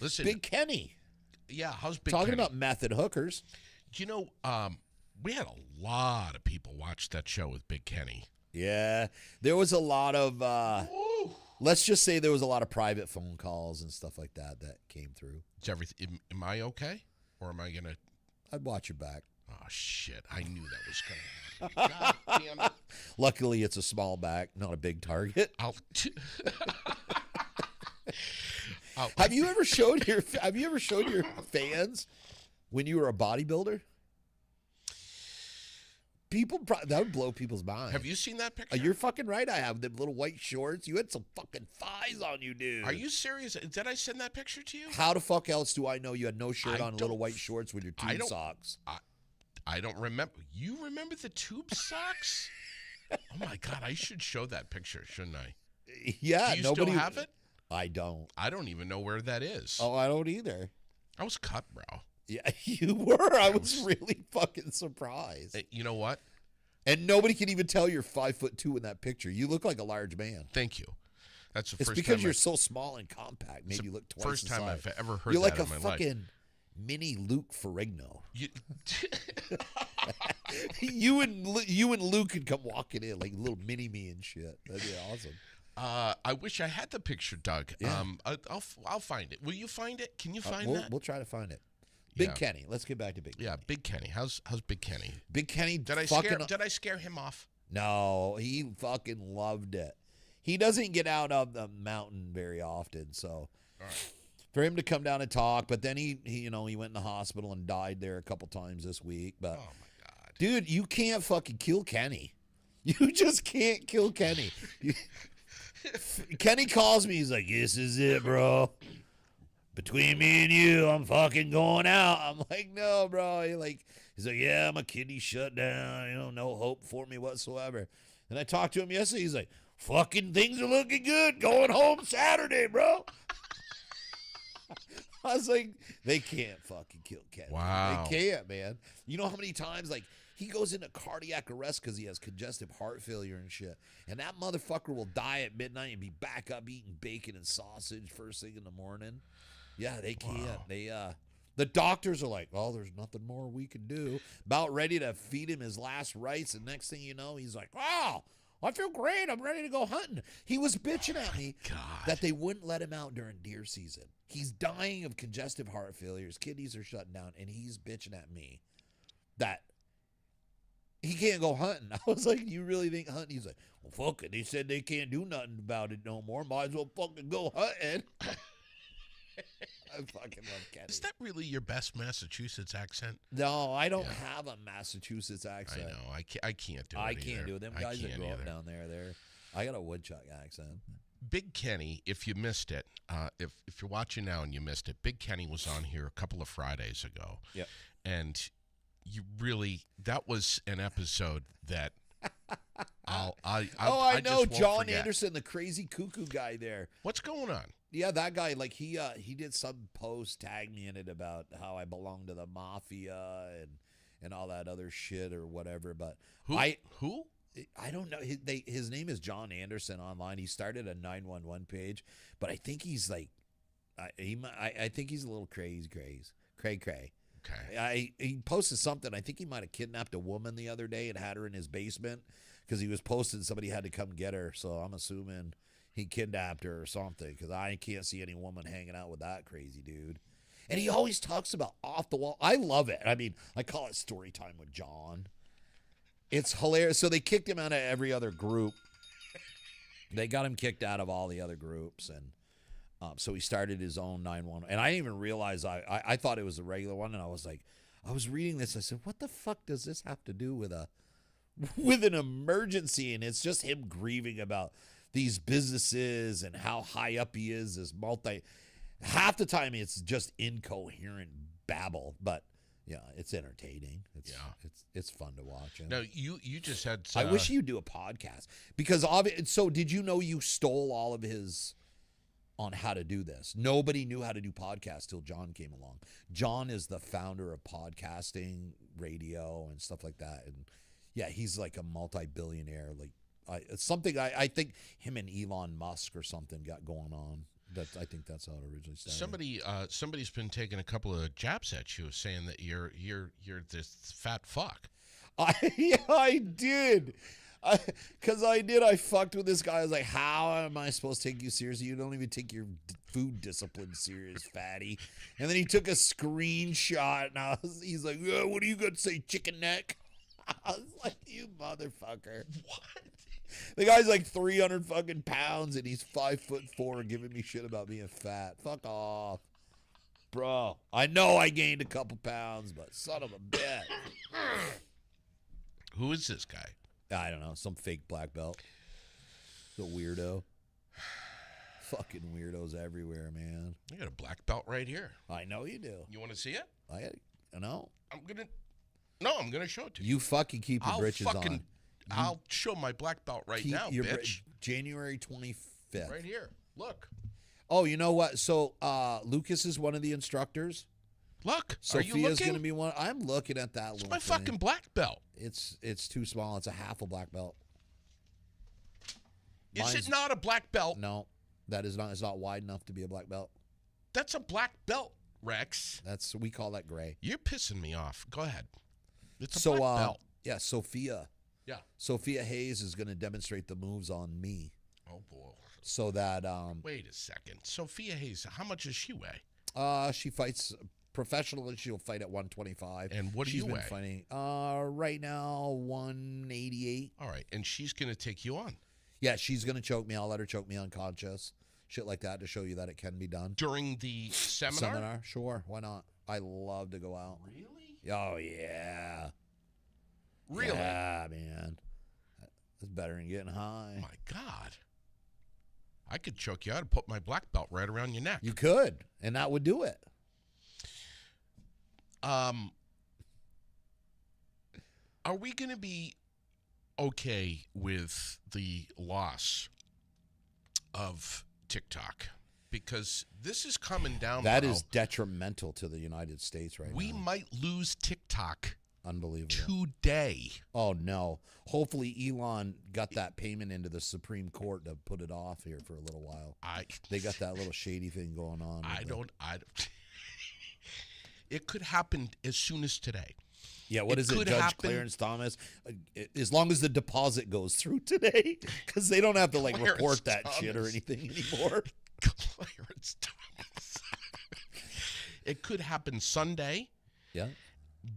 listen, Big Kenny. yeah. How's Big Talking Kenny? about meth and hookers. We had a lot of people watch that show with Big Kenny. Yeah. There was a lot of Ooh. let's just say there was a lot of private phone calls and stuff like that came through. Is everything? Am I okay, or am I gonna? I'd watch your back. Oh shit! I knew that was gonna happen. God damn it! Luckily, it's a small back, not a big target. I'll. Have you ever showed your fans when you were a bodybuilder? That would blow people's minds. Have you seen that picture? You're fucking right. I have them little white shorts. You had some fucking thighs on you, dude. Are you serious? Did I send that picture to you? How the fuck else do I know you had no shirt I on and don't- little white shorts with your I tube don't- socks? I don't remember. You remember the tube socks? Oh my god! I should show that picture, shouldn't I? Yeah, Do you nobody still have it? I don't. I don't even know where that is. Oh, I don't either. I was cut, bro. Yeah, you were. I was really fucking surprised. Hey, you know what? And nobody can even tell you're 5'2" in that picture. You look like a large man. Thank you. That's the It's first because time you're so small and compact. it's Maybe you the look twice first the time size. I've ever heard You're that like a in my life. fucking mini Luke Ferrigno. You, you and Luke could come walking in like little mini me and shit. That'd be awesome. I wish I had the picture, Doug. Yeah. I'll find it. Will you find it? Can you find we'll, that? we'll try to find it. Big Yeah. Kenny. Let's get back to Big. Yeah, Big Kenny. How's Big Kenny? Big Kenny. Did I scare him off? No, he fucking loved it. He doesn't get out of the mountain very often, so All right. for him to come down and talk, but then he went in the hospital and died there a couple times this week. But Oh my god. dude, you can't fucking kill Kenny. You just can't kill Kenny. Kenny calls me. He's like, "This is it, bro. Between me and you, I'm fucking going out." I'm like, "No, bro." He's like, "Yeah, my kidney shut down. No hope for me whatsoever." And I talked to him yesterday. He's like, "Fucking things are looking good. Going home Saturday, bro." I was like, they can't fucking kill Kenny. Wow. They can't, man. You know how many times, he goes into cardiac arrest because he has congestive heart failure and shit. And that motherfucker will die at midnight and be back up eating bacon and sausage first thing in the morning. Yeah, they can't. Wow. The doctors are like, "Oh, there's nothing more we can do." About ready to feed him his last rites. And next thing you know, he's like, "Oh, I feel great. I'm ready to go hunting." He was bitching at me God. that they wouldn't let him out during deer season. He's dying of congestive heart failure. His kidneys are shutting down, and he's bitching at me that he can't go hunting. I was like, "You really think hunting?" He's like, "Well, fuck it. They said they can't do nothing about it no more. Might as well fucking go hunting." I fucking love Kenny. Is that really your best Massachusetts accent? No, I don't Yeah. have a Massachusetts accent. I know. I can't do it. I either. can't do it. Them I guys that can't grow either. up down there, I got a woodchuck accent. Big Kenny, if you missed it, if you're watching now and you missed it, Big Kenny was on here a couple of Fridays ago. Yep. And that was an episode that I I know just won't John forget. Anderson, the crazy cuckoo guy there. What's going on? Yeah, that guy, he did some post, tagged me in it about how I belong to the mafia and all that other shit or whatever. But Who? I don't know. His name is John Anderson online. He started a 911 page, but I think he's I think he's a little cray. Okay. He posted something. I think he might have kidnapped a woman the other day and had her in his basement because he was posting somebody had to come get her. So I'm assuming he kidnapped her or something because I can't see any woman hanging out with that crazy dude. And he always talks about off the wall. I love it. I mean, I call it story time with John. It's hilarious. So they kicked him out of every other group. They got him kicked out of all the other groups, and so he started his own 911. And I didn't even realize I thought it was a regular one, and I was like, I was reading this. I said, what the fuck does this have to do with an emergency? And it's just him grieving about these businesses and how high up he is. This half the time it's just incoherent babble, but yeah, it's entertaining. It's fun to watch. No, you just had. I wish you'd do a podcast because so did you know you stole all of his on how to do this? Nobody knew how to do podcasts till John came along. John is the founder of podcasting, radio, and stuff like that. And yeah, he's like a multi-billionaire. Like I think him and Elon Musk or something got going on. I think that's how it originally started. Somebody's been taking a couple of jabs at you, saying that you're this fat fuck. I did. I fucked with this guy. I was like, how am I supposed to take you seriously? You don't even take your food discipline serious, fatty. And then he took a screenshot, and he's like, yeah, what do you got to say, chicken neck? I was like, you motherfucker. What? The guy's like 300 fucking pounds, and he's 5'4" giving me shit about being fat. Fuck off. Bro, I know I gained a couple pounds, but son of a bitch. Who is this guy? I don't know. Some fake black belt. The weirdo. Fucking weirdos everywhere, man. I got a black belt right here. I know you do. You want to see it? I know. I'm gonna show it to you. You fucking keep your britches on. I'll show my black belt right now, bitch. January 25th. Right here. Look. Oh, you know what? So Lucas is one of the instructors. Look. Sophia's going to be one. I'm looking at that. It's my fucking black belt. It's too small. It's a half a black belt. Is it not a black belt? No, that is not. It's not wide enough to be a black belt. That's a black belt, Rex. We call that gray. You're pissing me off. Go ahead. It's a black belt. Yeah, Sophia. Yeah. Sophia Hayes is going to demonstrate the moves on me. Oh boy. So that wait a second. Sophia Hayes, how much does she weigh? She fights professionally. She'll fight at 125. And what do you weigh? She's been fighting right now 188. All right, and she's going to take you on. Yeah, she's going to choke me. I'll let her choke me unconscious. Shit like that to show you that it can be done. During the seminar? Sure. Why not? I love to go out. Really? Oh, yeah. Really? Yeah, man. That's better than getting high. Oh, my God. I could choke you out and put my black belt right around your neck. You could, and that would do it. Are we going to be okay with the loss of TikTok? Because this is coming down. That is detrimental to the United States right now. We might lose TikTok. Unbelievable. Today. Oh, no. Hopefully Elon got that payment into the Supreme Court to put it off here for a little while. They got that little shady thing going on. I don't. It could happen as soon as today. Yeah, what is it, Judge Clarence Thomas? As long as the deposit goes through today, because they don't have to report that shit or anything anymore. Clarence Thomas. It could happen Sunday. Yeah.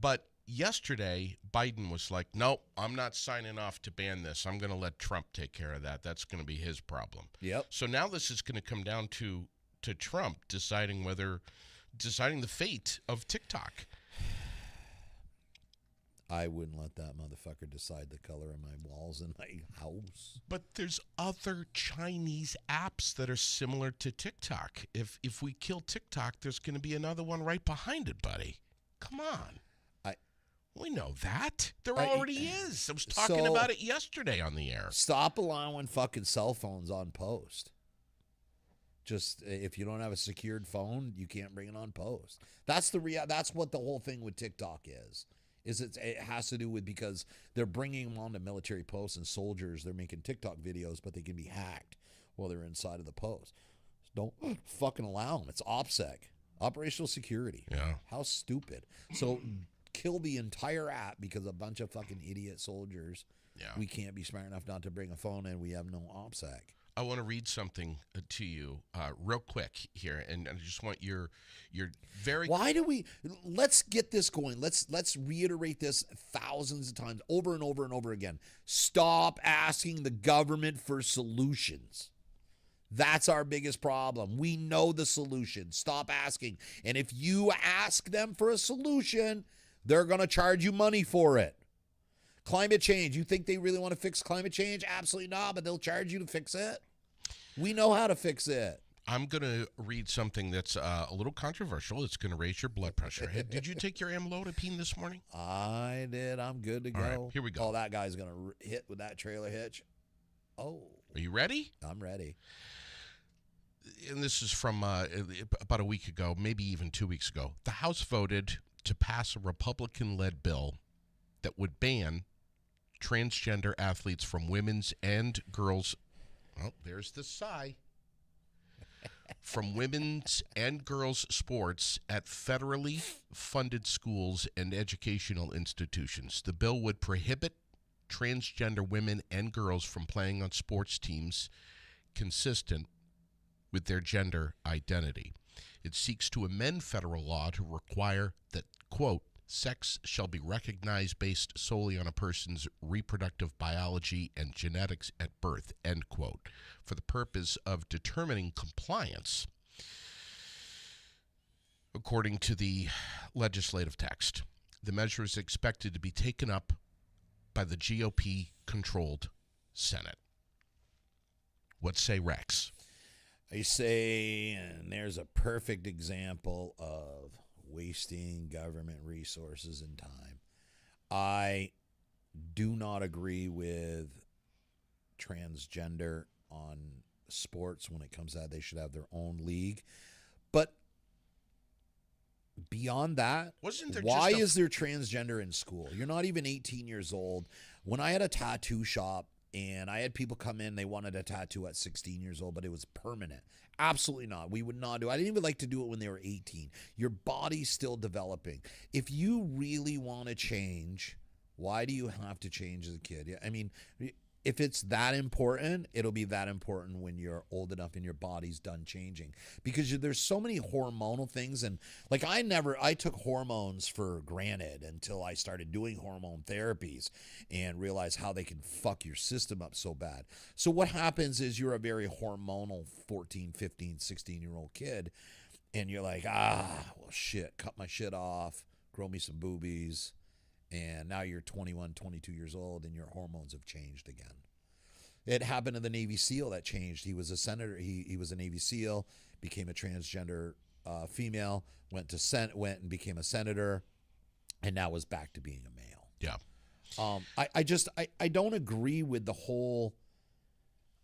But yesterday, Biden was like, nope, I'm not signing off to ban this. I'm going to let Trump take care of that. That's going to be his problem. Yep. So now this is going to come down to Trump deciding the fate of TikTok. I wouldn't let that motherfucker decide the color of my walls in my house. But there's other Chinese apps that are similar to TikTok. If we kill TikTok, there's going to be another one right behind it, buddy. Come on. We know that. There already is. I was talking about it yesterday on the air. Stop allowing fucking cell phones on post. Just if you don't have a secured phone, you can't bring it on post. That's what the whole thing with TikTok is. It has to do with because they're bringing them onto military posts and soldiers. They're making TikTok videos, but they can be hacked while they're inside of the post. Don't fucking allow them. It's OPSEC, operational security. Yeah. How stupid. So kill the entire app because a bunch of fucking idiot soldiers. Yeah. We can't be smart enough not to bring a phone in. We have no OPSEC. I want to read something to you real quick here, and I just want your very. Why do we? Let's get this going. Let's reiterate this thousands of times, over and over and over again. Stop asking the government for solutions. That's our biggest problem. We know the solution. Stop asking. And if you ask them for a solution, they're going to charge you money for it. Climate change. You think they really want to fix climate change? Absolutely not, but they'll charge you to fix it. We know how to fix it. I'm going to read something that's a little controversial. It's going to raise your blood pressure. Hey, did you take your amlodipine this morning? I did. I'm good to go. All right, here we go. Oh, that guy's going to hit with that trailer hitch. Oh. Are you ready? I'm ready. And this is from about a week ago, maybe even 2 weeks ago. The House voted to pass a Republican-led bill that would ban transgender athletes from women's and girls. Oh, there's the sigh. From women's and girls' sports at federally funded schools and educational institutions. The bill would prohibit transgender women and girls from playing on sports teams consistent with their gender identity. It seeks to amend federal law to require that, quote, sex shall be recognized based solely on a person's reproductive biology and genetics at birth, end quote, for the purpose of determining compliance, according to the legislative text. The measure is expected to be taken up by the GOP-controlled Senate. What say Rex? I say, and there's a perfect example of wasting government resources and time. I do not agree with transgender on sports when it comes out. They should have their own league. But beyond that, why is there transgender in school? You're not even 18 years old. When I had a tattoo shop, and I had people come in, they wanted a tattoo at 16 years old, but it was permanent. Absolutely not. We would not do it. I didn't even like to do it when they were 18. Your body's still developing. If you really want to change, why do you have to change as a kid? Yeah, I mean, if it's that important, it'll be that important when you're old enough and your body's done changing. Because there's so many hormonal things. And like I took hormones for granted until I started doing hormone therapies and realized how they can fuck your system up so bad. So what happens is you're a very hormonal 14, 15, 16-year-old kid. And you're like, well, shit, cut my shit off, grow me some boobies. And now you're 21, 22 years old, and your hormones have changed again. It happened to the Navy SEAL that changed. He was a senator. He was a Navy SEAL, became a transgender female, went and became a senator, and now is back to being a male. Yeah. I don't agree with the whole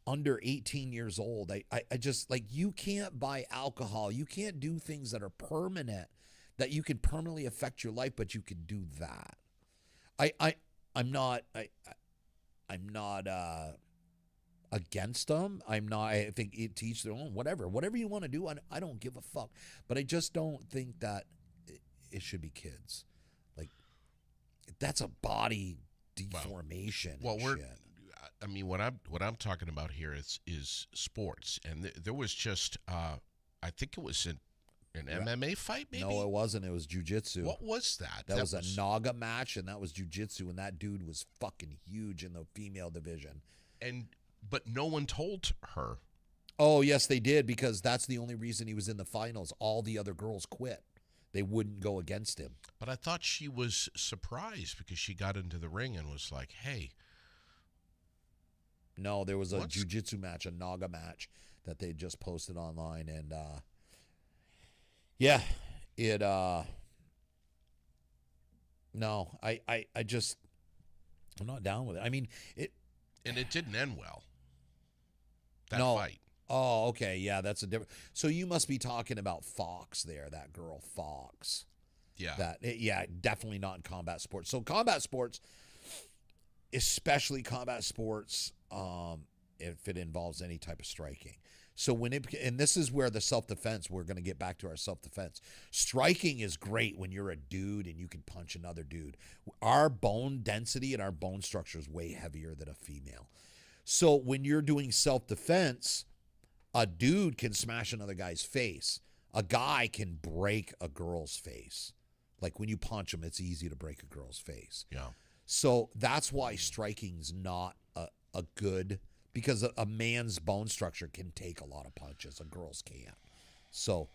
under 18 years old. I just, like, you can't buy alcohol. You can't do things that are permanent, that you can permanently affect your life, but you can do that. I'm not against them. I think it teach their own, whatever you want to do. I don't give a fuck, but I just don't think that it should be kids. Like, that's a body deformation. Well, I mean, what I'm talking about here is sports, and there was just I think it was an MMA fight, maybe? No, it wasn't. It was jiu-jitsu. What was that? That was a Naga match, and that was jiu-jitsu, and that dude was fucking huge in the female division. But no one told her. Oh, yes, they did, because that's the only reason he was in the finals. All the other girls quit. They wouldn't go against him. But I thought she was surprised because she got into the ring and was like, hey. No, there was a jiu-jitsu match, a Naga match that they just posted online, and yeah, it no, I just, I'm not down with it. I mean, and it didn't end well. That no. fight. Oh, okay, yeah, that's a different. So you must be talking about Fox there, that girl Fox. Yeah. Definitely not in combat sports. So combat sports, especially combat sports, if it involves any type of striking. So and this is where the self-defense, we're going to get back to our self-defense. Striking is great when you're a dude and you can punch another dude. Our bone density and our bone structure is way heavier than a female. So when you're doing self-defense, a dude can smash another guy's face. A guy can break a girl's face. Like when you punch him, it's easy to break a girl's face. Yeah. So that's why striking's not a good, because a man's bone structure can take a lot of punches. A girl's can't. So,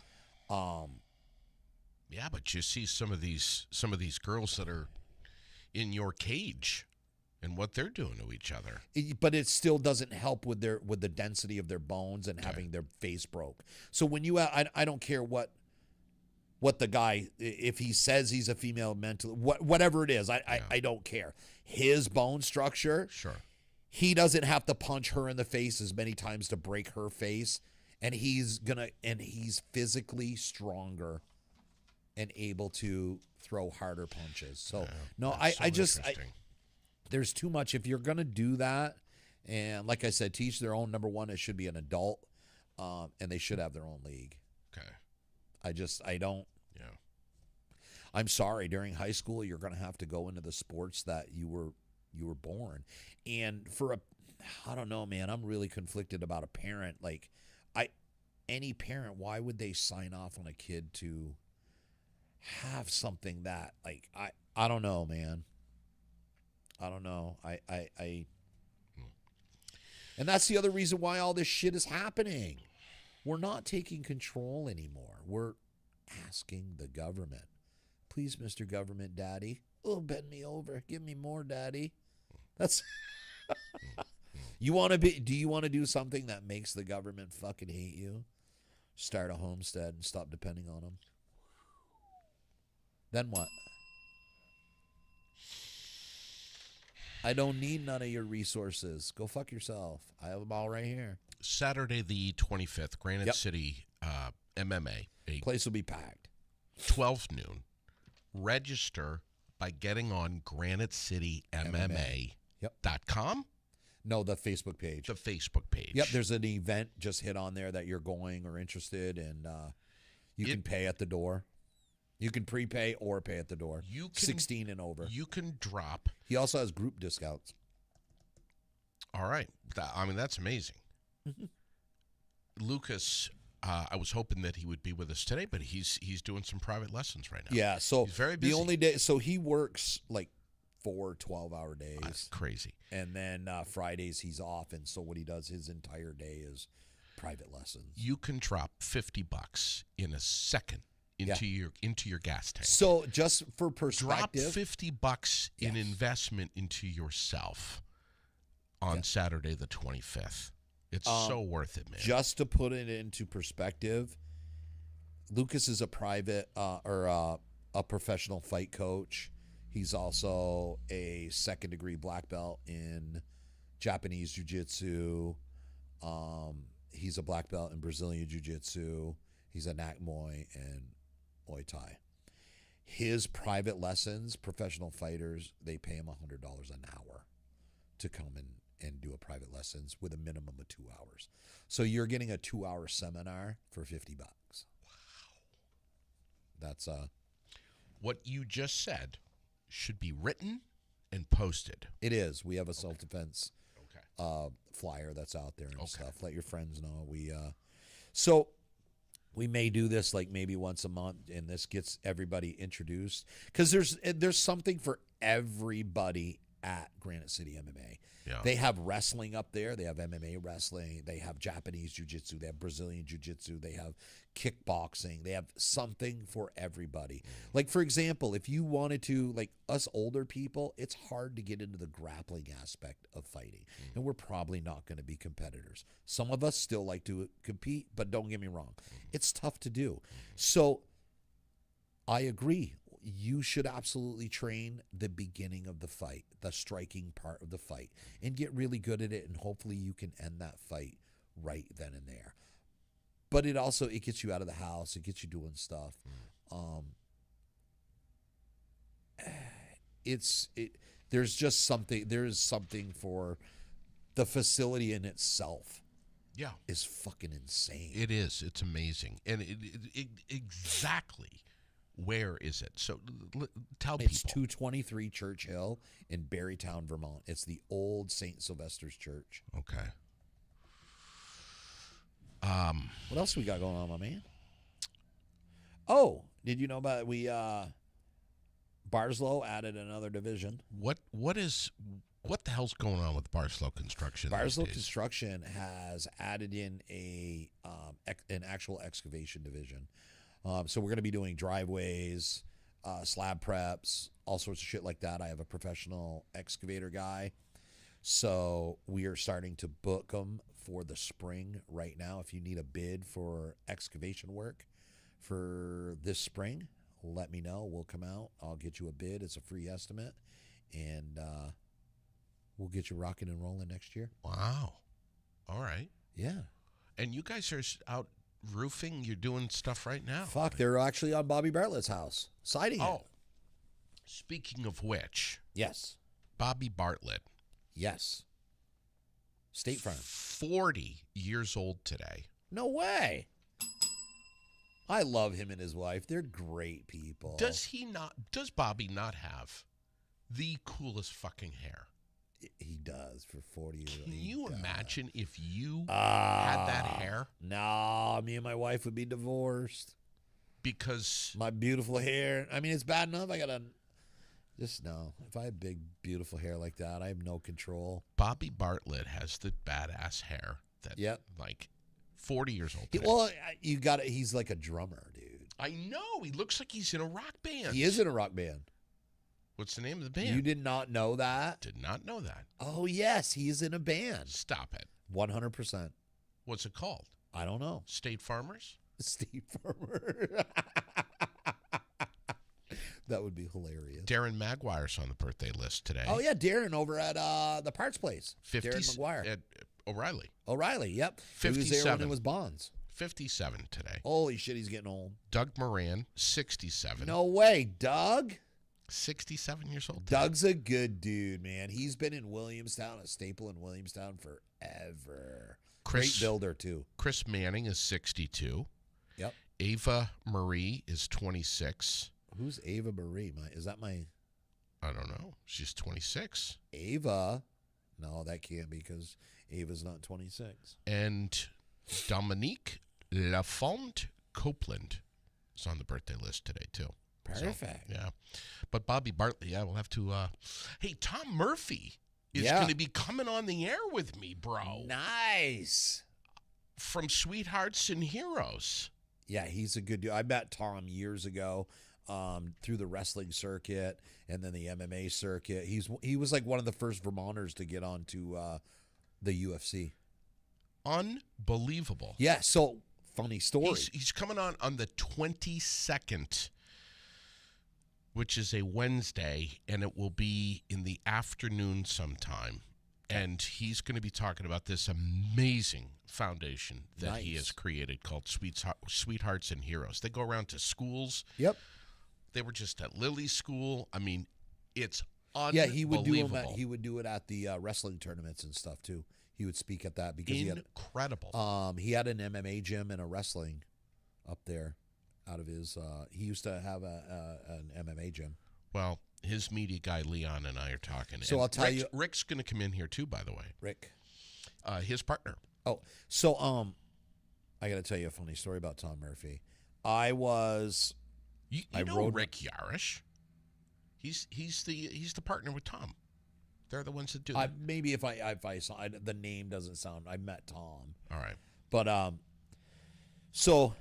Yeah, but you see some of these girls that are in your cage and what they're doing to each other. but it still doesn't help with the density of their bones and having their face broke. So when you, I don't care what the guy, if he says he's a female mental, whatever it is, I don't care. His bone structure, Sure. he doesn't have to punch her in the face as many times to break her face, and he's physically stronger and able to throw harder punches. So no, there's too much. If you're gonna do that, and like I said, teach their own. Number one, it should be an adult, and they should have their own league. Okay. I don't. Yeah. I'm sorry. During high school, you're gonna have to go into the sports that you were born, and I don't know, man. I'm really conflicted about a parent. Like, any parent, why would they sign off on a kid to have something that, like, I don't know, man. I don't know. And that's the other reason why all this shit is happening. We're not taking control anymore. We're asking the government, please, Mr. Government Daddy, bend me over. Give me more, Daddy. That's do you want to do something that makes the government fucking hate you? Start a homestead and stop depending on them. Then what? I don't need none of your resources. Go fuck yourself. I have them all right here. Saturday the 25th, Granite City MMA. Place will be packed. 12 noon. Register by getting on GraniteCityMMA.com. No, the Facebook page. The Facebook page. Yep, there's an event. Just hit on there that you're going or interested, and you can pay at the door. You can prepay or pay at the door. 16 and over. You can drop. He also has group discounts. All right. That's amazing. Lucas, I was hoping that he would be with us today, but he's doing some private lessons right now. Yeah, so he's very busy. The only day, so he works like 4 12-hour days. That's crazy. And then Fridays he's off, and so what he does his entire day is private lessons. You can drop $50 in a second into your gas tank. So just for perspective, drop $50 in investment into yourself on Saturday the 25th. It's so worth it, man. Just to put it into perspective, Lucas is a private or a professional fight coach. He's also a second-degree black belt in Japanese jiu-jitsu. He's a black belt in Brazilian jiu-jitsu. He's a Nak Muay and Muay Thai. His private lessons, professional fighters, they pay him $100 an hour to come and do a private lessons with a minimum of 2 hours. So you're getting a 2-hour seminar for $50. Wow. That's what you just said should be written and posted. It is. We have a self-defense flyer that's out there and stuff. Let your friends know. So we may do this like maybe once a month, and this gets everybody introduced, because there's something for everybody at Granite City MMA. Yeah. They have wrestling up there. They have MMA wrestling. They have Japanese jiu-jitsu. They have Brazilian jiu-jitsu. They have kickboxing. They have something for everybody. Like, for example, if you wanted to, like us older people, it's hard to get into the grappling aspect of fighting. And we're probably not going to be competitors. Some of us still like to compete, but don't get me wrong. It's tough to do. So I agree. You should absolutely train the beginning of the fight, the striking part of the fight, and get really good at it, and hopefully you can end that fight right then and there. But it gets you out of the house. It gets you doing stuff. There's something for the facility in itself. Yeah. Is fucking insane. It is. It's amazing. And it exactly where is it? So tell It's people. 223 Church Hill in Barrytown, Vermont. It's the old St. Sylvester's Church. Okay. What else we got going on, my man? Oh, did you know about Barslow added another division? What the hell's going on with Barslow Construction? these Barslow days? Construction has added in an actual excavation division. So we're going to be doing driveways, slab preps, all sorts of shit like that. I have a professional excavator guy. So we are starting to book them for the spring right now. If you need a bid for excavation work for this spring, let me know. We'll come out. I'll get you a bid. It's a free estimate. And we'll get you rocking and rolling next year. Wow. All right. Yeah. And you guys are out roofing. You're doing stuff right now. Fuck, they're actually on Bobby Bartlett's house. Siding it. Oh. Speaking of which, Yes. Bobby Bartlett, Yes. State Farm. 40 years old today. No way. I love him and his wife. They're great people. Does Bobby not have the coolest fucking hair? He does for 40 years. Can you imagine if you had had that hair? No, me and my wife would be divorced. Because My beautiful hair. I mean, it's bad enough. I got to just no. If I had big, beautiful hair like that, I have no control. Bobby Bartlett has the badass hair that, Yep. like, 40 years old today. Well, you got it. He's like a drummer, dude. I know. He looks like he's in a rock band. He is in a rock band. What's the name of the band? You did not know that? Did not know that. Oh, yes. He is in a band. Stop it. 100%. What's it called? I don't know. State Farmers? Steve Farmer. That would be hilarious. Darren Maguire's on the birthday list today. Oh, yeah. Darren over at the parts place. 50, Darren McGuire. At O'Reilly. O'Reilly, yep. He was there when 57. it was Bonds. 57 today. Holy shit, he's getting old. Doug Moran, 67. No way. Doug? 67 years old today. Doug's a good dude, man. He's been in Williamstown, a staple in Williamstown forever. Great builder, too. Chris Manning is 62. Yep. Ava Marie is 26. Who's Ava Marie? Is that my I don't know. She's 26. Ava? No, that can't be because Ava's not 26. And Dominique Lafont Copeland is on the birthday list today, too. Perfect. So, yeah. But Bobby Bartlett, yeah, we'll have to. Hey, Tom Murphy is Yeah. going to be coming on the air with me, bro. Nice. From Sweethearts and Heroes. Yeah, he's a good dude. I met Tom years ago through the wrestling circuit and then the MMA circuit. He was like one of the first Vermonters to get onto the UFC. Unbelievable. Yeah, so funny story. He's coming on the 22nd, which is a Wednesday, and it will be in the afternoon sometime. And he's going to be talking about this amazing foundation that he Nice. has created called Sweethearts and Heroes. They go around to schools. Yep. They were just at Lily's school. I mean, it's Yeah, he would do unbelievable. them. He would do it at the wrestling tournaments and stuff too. He would speak at that because Incredible. he had an MMA gym and a wrestling up there. Out of his, he used to have an MMA gym. Well, his media guy Leon and I are talking. So And I'll tell you, Rick's going to come in here too. By the way, Rick. his partner. Oh, so I got to tell you a funny story about Tom Murphy. I know rode- Rick Yarish. He's the partner with Tom. They're the ones that do that. maybe if I saw the name doesn't sound. I met Tom, All right. but so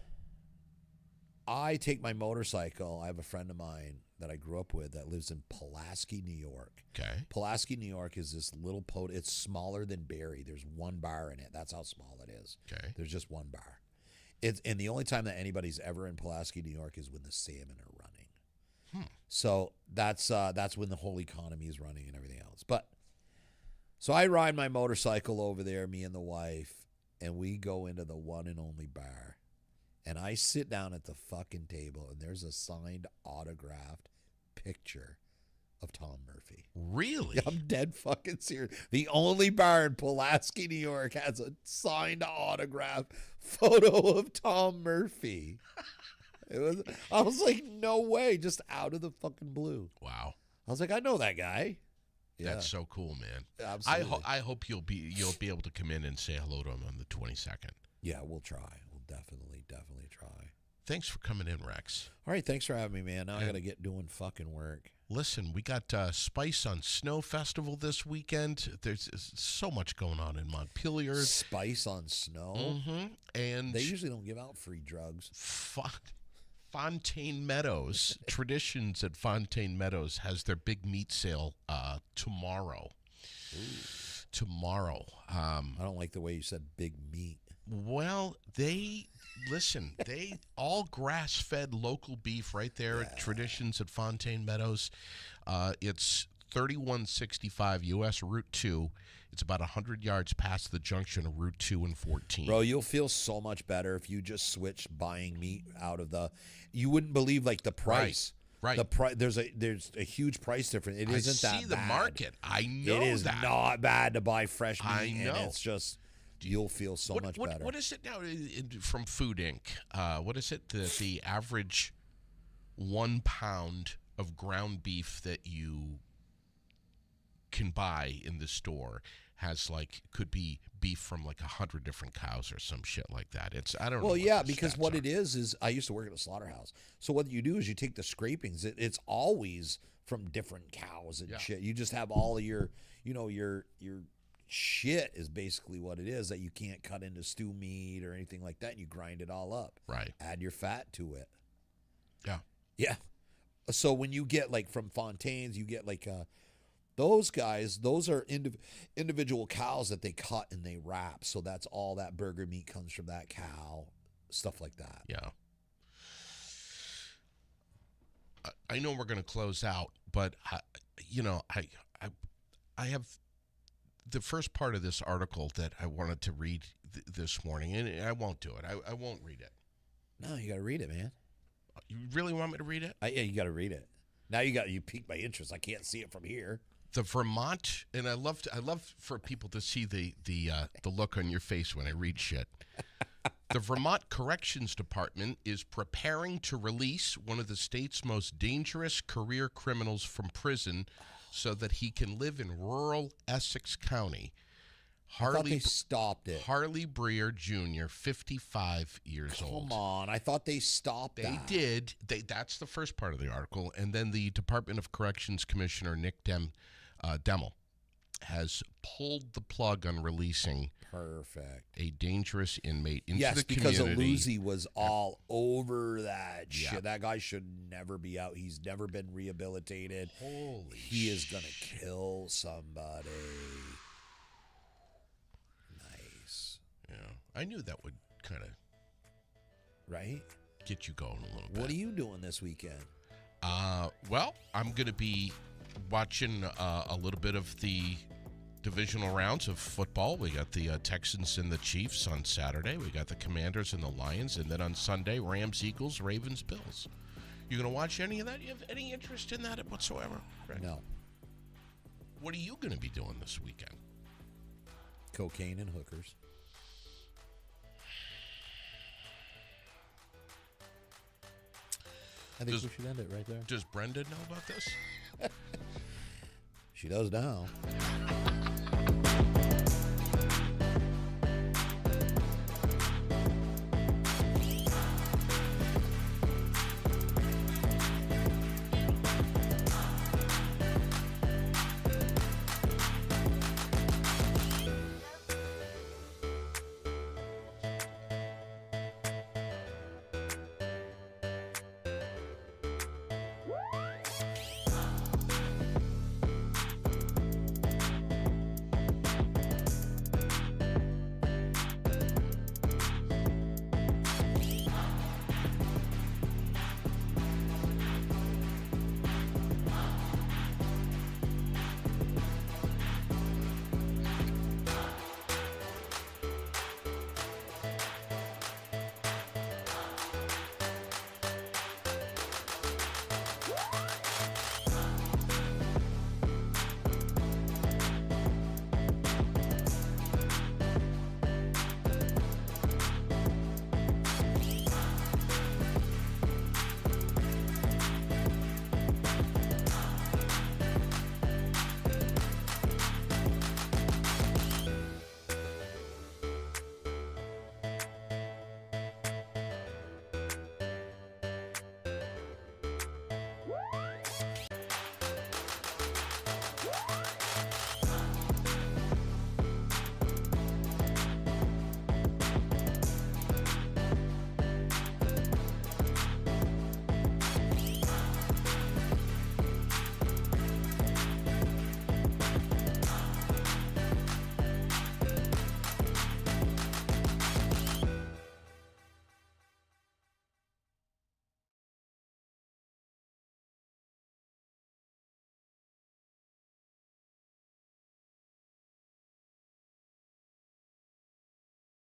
I take my motorcycle. I have a friend of mine that I grew up with that lives in Pulaski, New York. Okay. Pulaski, New York is this little It's smaller than Barrie. There's one bar in it. That's how small it is. Okay. There's just one bar. And the only time that anybody's ever in Pulaski, New York, is when the salmon are running. So that's when the whole economy is running and everything else. But so I ride my motorcycle over there, me and the wife, and we go into the one and only bar. And I sit down at the fucking table, and there's a signed, autographed picture of Tom Murphy. Really? I'm dead fucking serious. The only bar in Pulaski, New York has a signed autograph photo of Tom Murphy. I was like, no way, just out of the fucking blue. Wow. I was like, I know that guy. Yeah, That's so cool, man. absolutely. I hope you'll be able to come in and say hello to him on the 22nd. Yeah, we'll try. We'll definitely try. Thanks for coming in, Rex. All right, thanks for having me, man. Now I got to get doing fucking work. Listen, we got Spice on Snow Festival this weekend. There's so much going on in Montpelier. Spice on Snow. Mm-hmm. And They usually don't give out free drugs. Fontaine Meadows, Traditions at Fontaine Meadows has their big meat sale tomorrow. Ooh. Tomorrow. I don't like the way you said big meat. Well, they all grass-fed local beef right there at Traditions at Fontaine Meadows. It's 3165 U.S. Route 2. It's about 100 yards past the junction of Route 2 and 14. Bro, you'll feel so much better if you just switch buying meat out of the. You wouldn't believe like the price. Right. The price. There's a huge price difference. It isn't that bad. I see the market. I know it is that. not bad to buy fresh meat. I know. And it's just you'll feel so much better. What is it now from Food Inc? What is it? The average 1 pound of ground beef that you can buy in the store has could be beef from 100 different cows or some shit like that. I don't know. Well, yeah, because what it is I used to work at a slaughterhouse. So what you do is you take the scrapings. It's always from different cows and shit. You just have all of your shit is basically what it is that you can't cut into stew meat or anything like that. And you grind it all up. Right. Add your fat to it. Yeah. Yeah. So when you get from Fontaine's, you get those guys, those are individual cows that they cut and they wrap. So that's all that burger meat comes from that cow, stuff like that. Yeah. I know we're going to close out, but I have the first part of this article that I wanted to read this morning, and I won't do it. I won't read it. No, you got to read it, man. You really want me to read it? Yeah, you got to read it. Now you piqued my interest. I can't see it from here. The Vermont, and I love for people to see the look on your face when I read shit. The Vermont Corrections Department is preparing to release one of the state's most dangerous career criminals from prison so that he can live in rural Essex County. I thought they stopped it. Harley Breer Jr., 55 years old. Come on. I thought they stopped that. They did. That's the first part of the article. And then the Department of Corrections Commissioner Nick Demmel has pulled the plug on releasing a dangerous inmate into the community. Yes, because Aluzzi was all over that shit. That guy should never be out. He's never been rehabilitated. Holy He is going to kill somebody. Nice. Yeah, I knew that would kind of get you going a little bit. What are you doing this weekend? Well, I'm going to be watching a little bit of the divisional rounds of football. We got the Texans and the Chiefs on Saturday. We got the Commanders and the Lions. And then on Sunday, Rams, Eagles, Ravens, Bills. You going to watch any of that? You have any interest in that whatsoever? Right. No. What are you going to be doing this weekend? Cocaine and hookers. I think we should end it right there. Does Brenda know about this? She does now.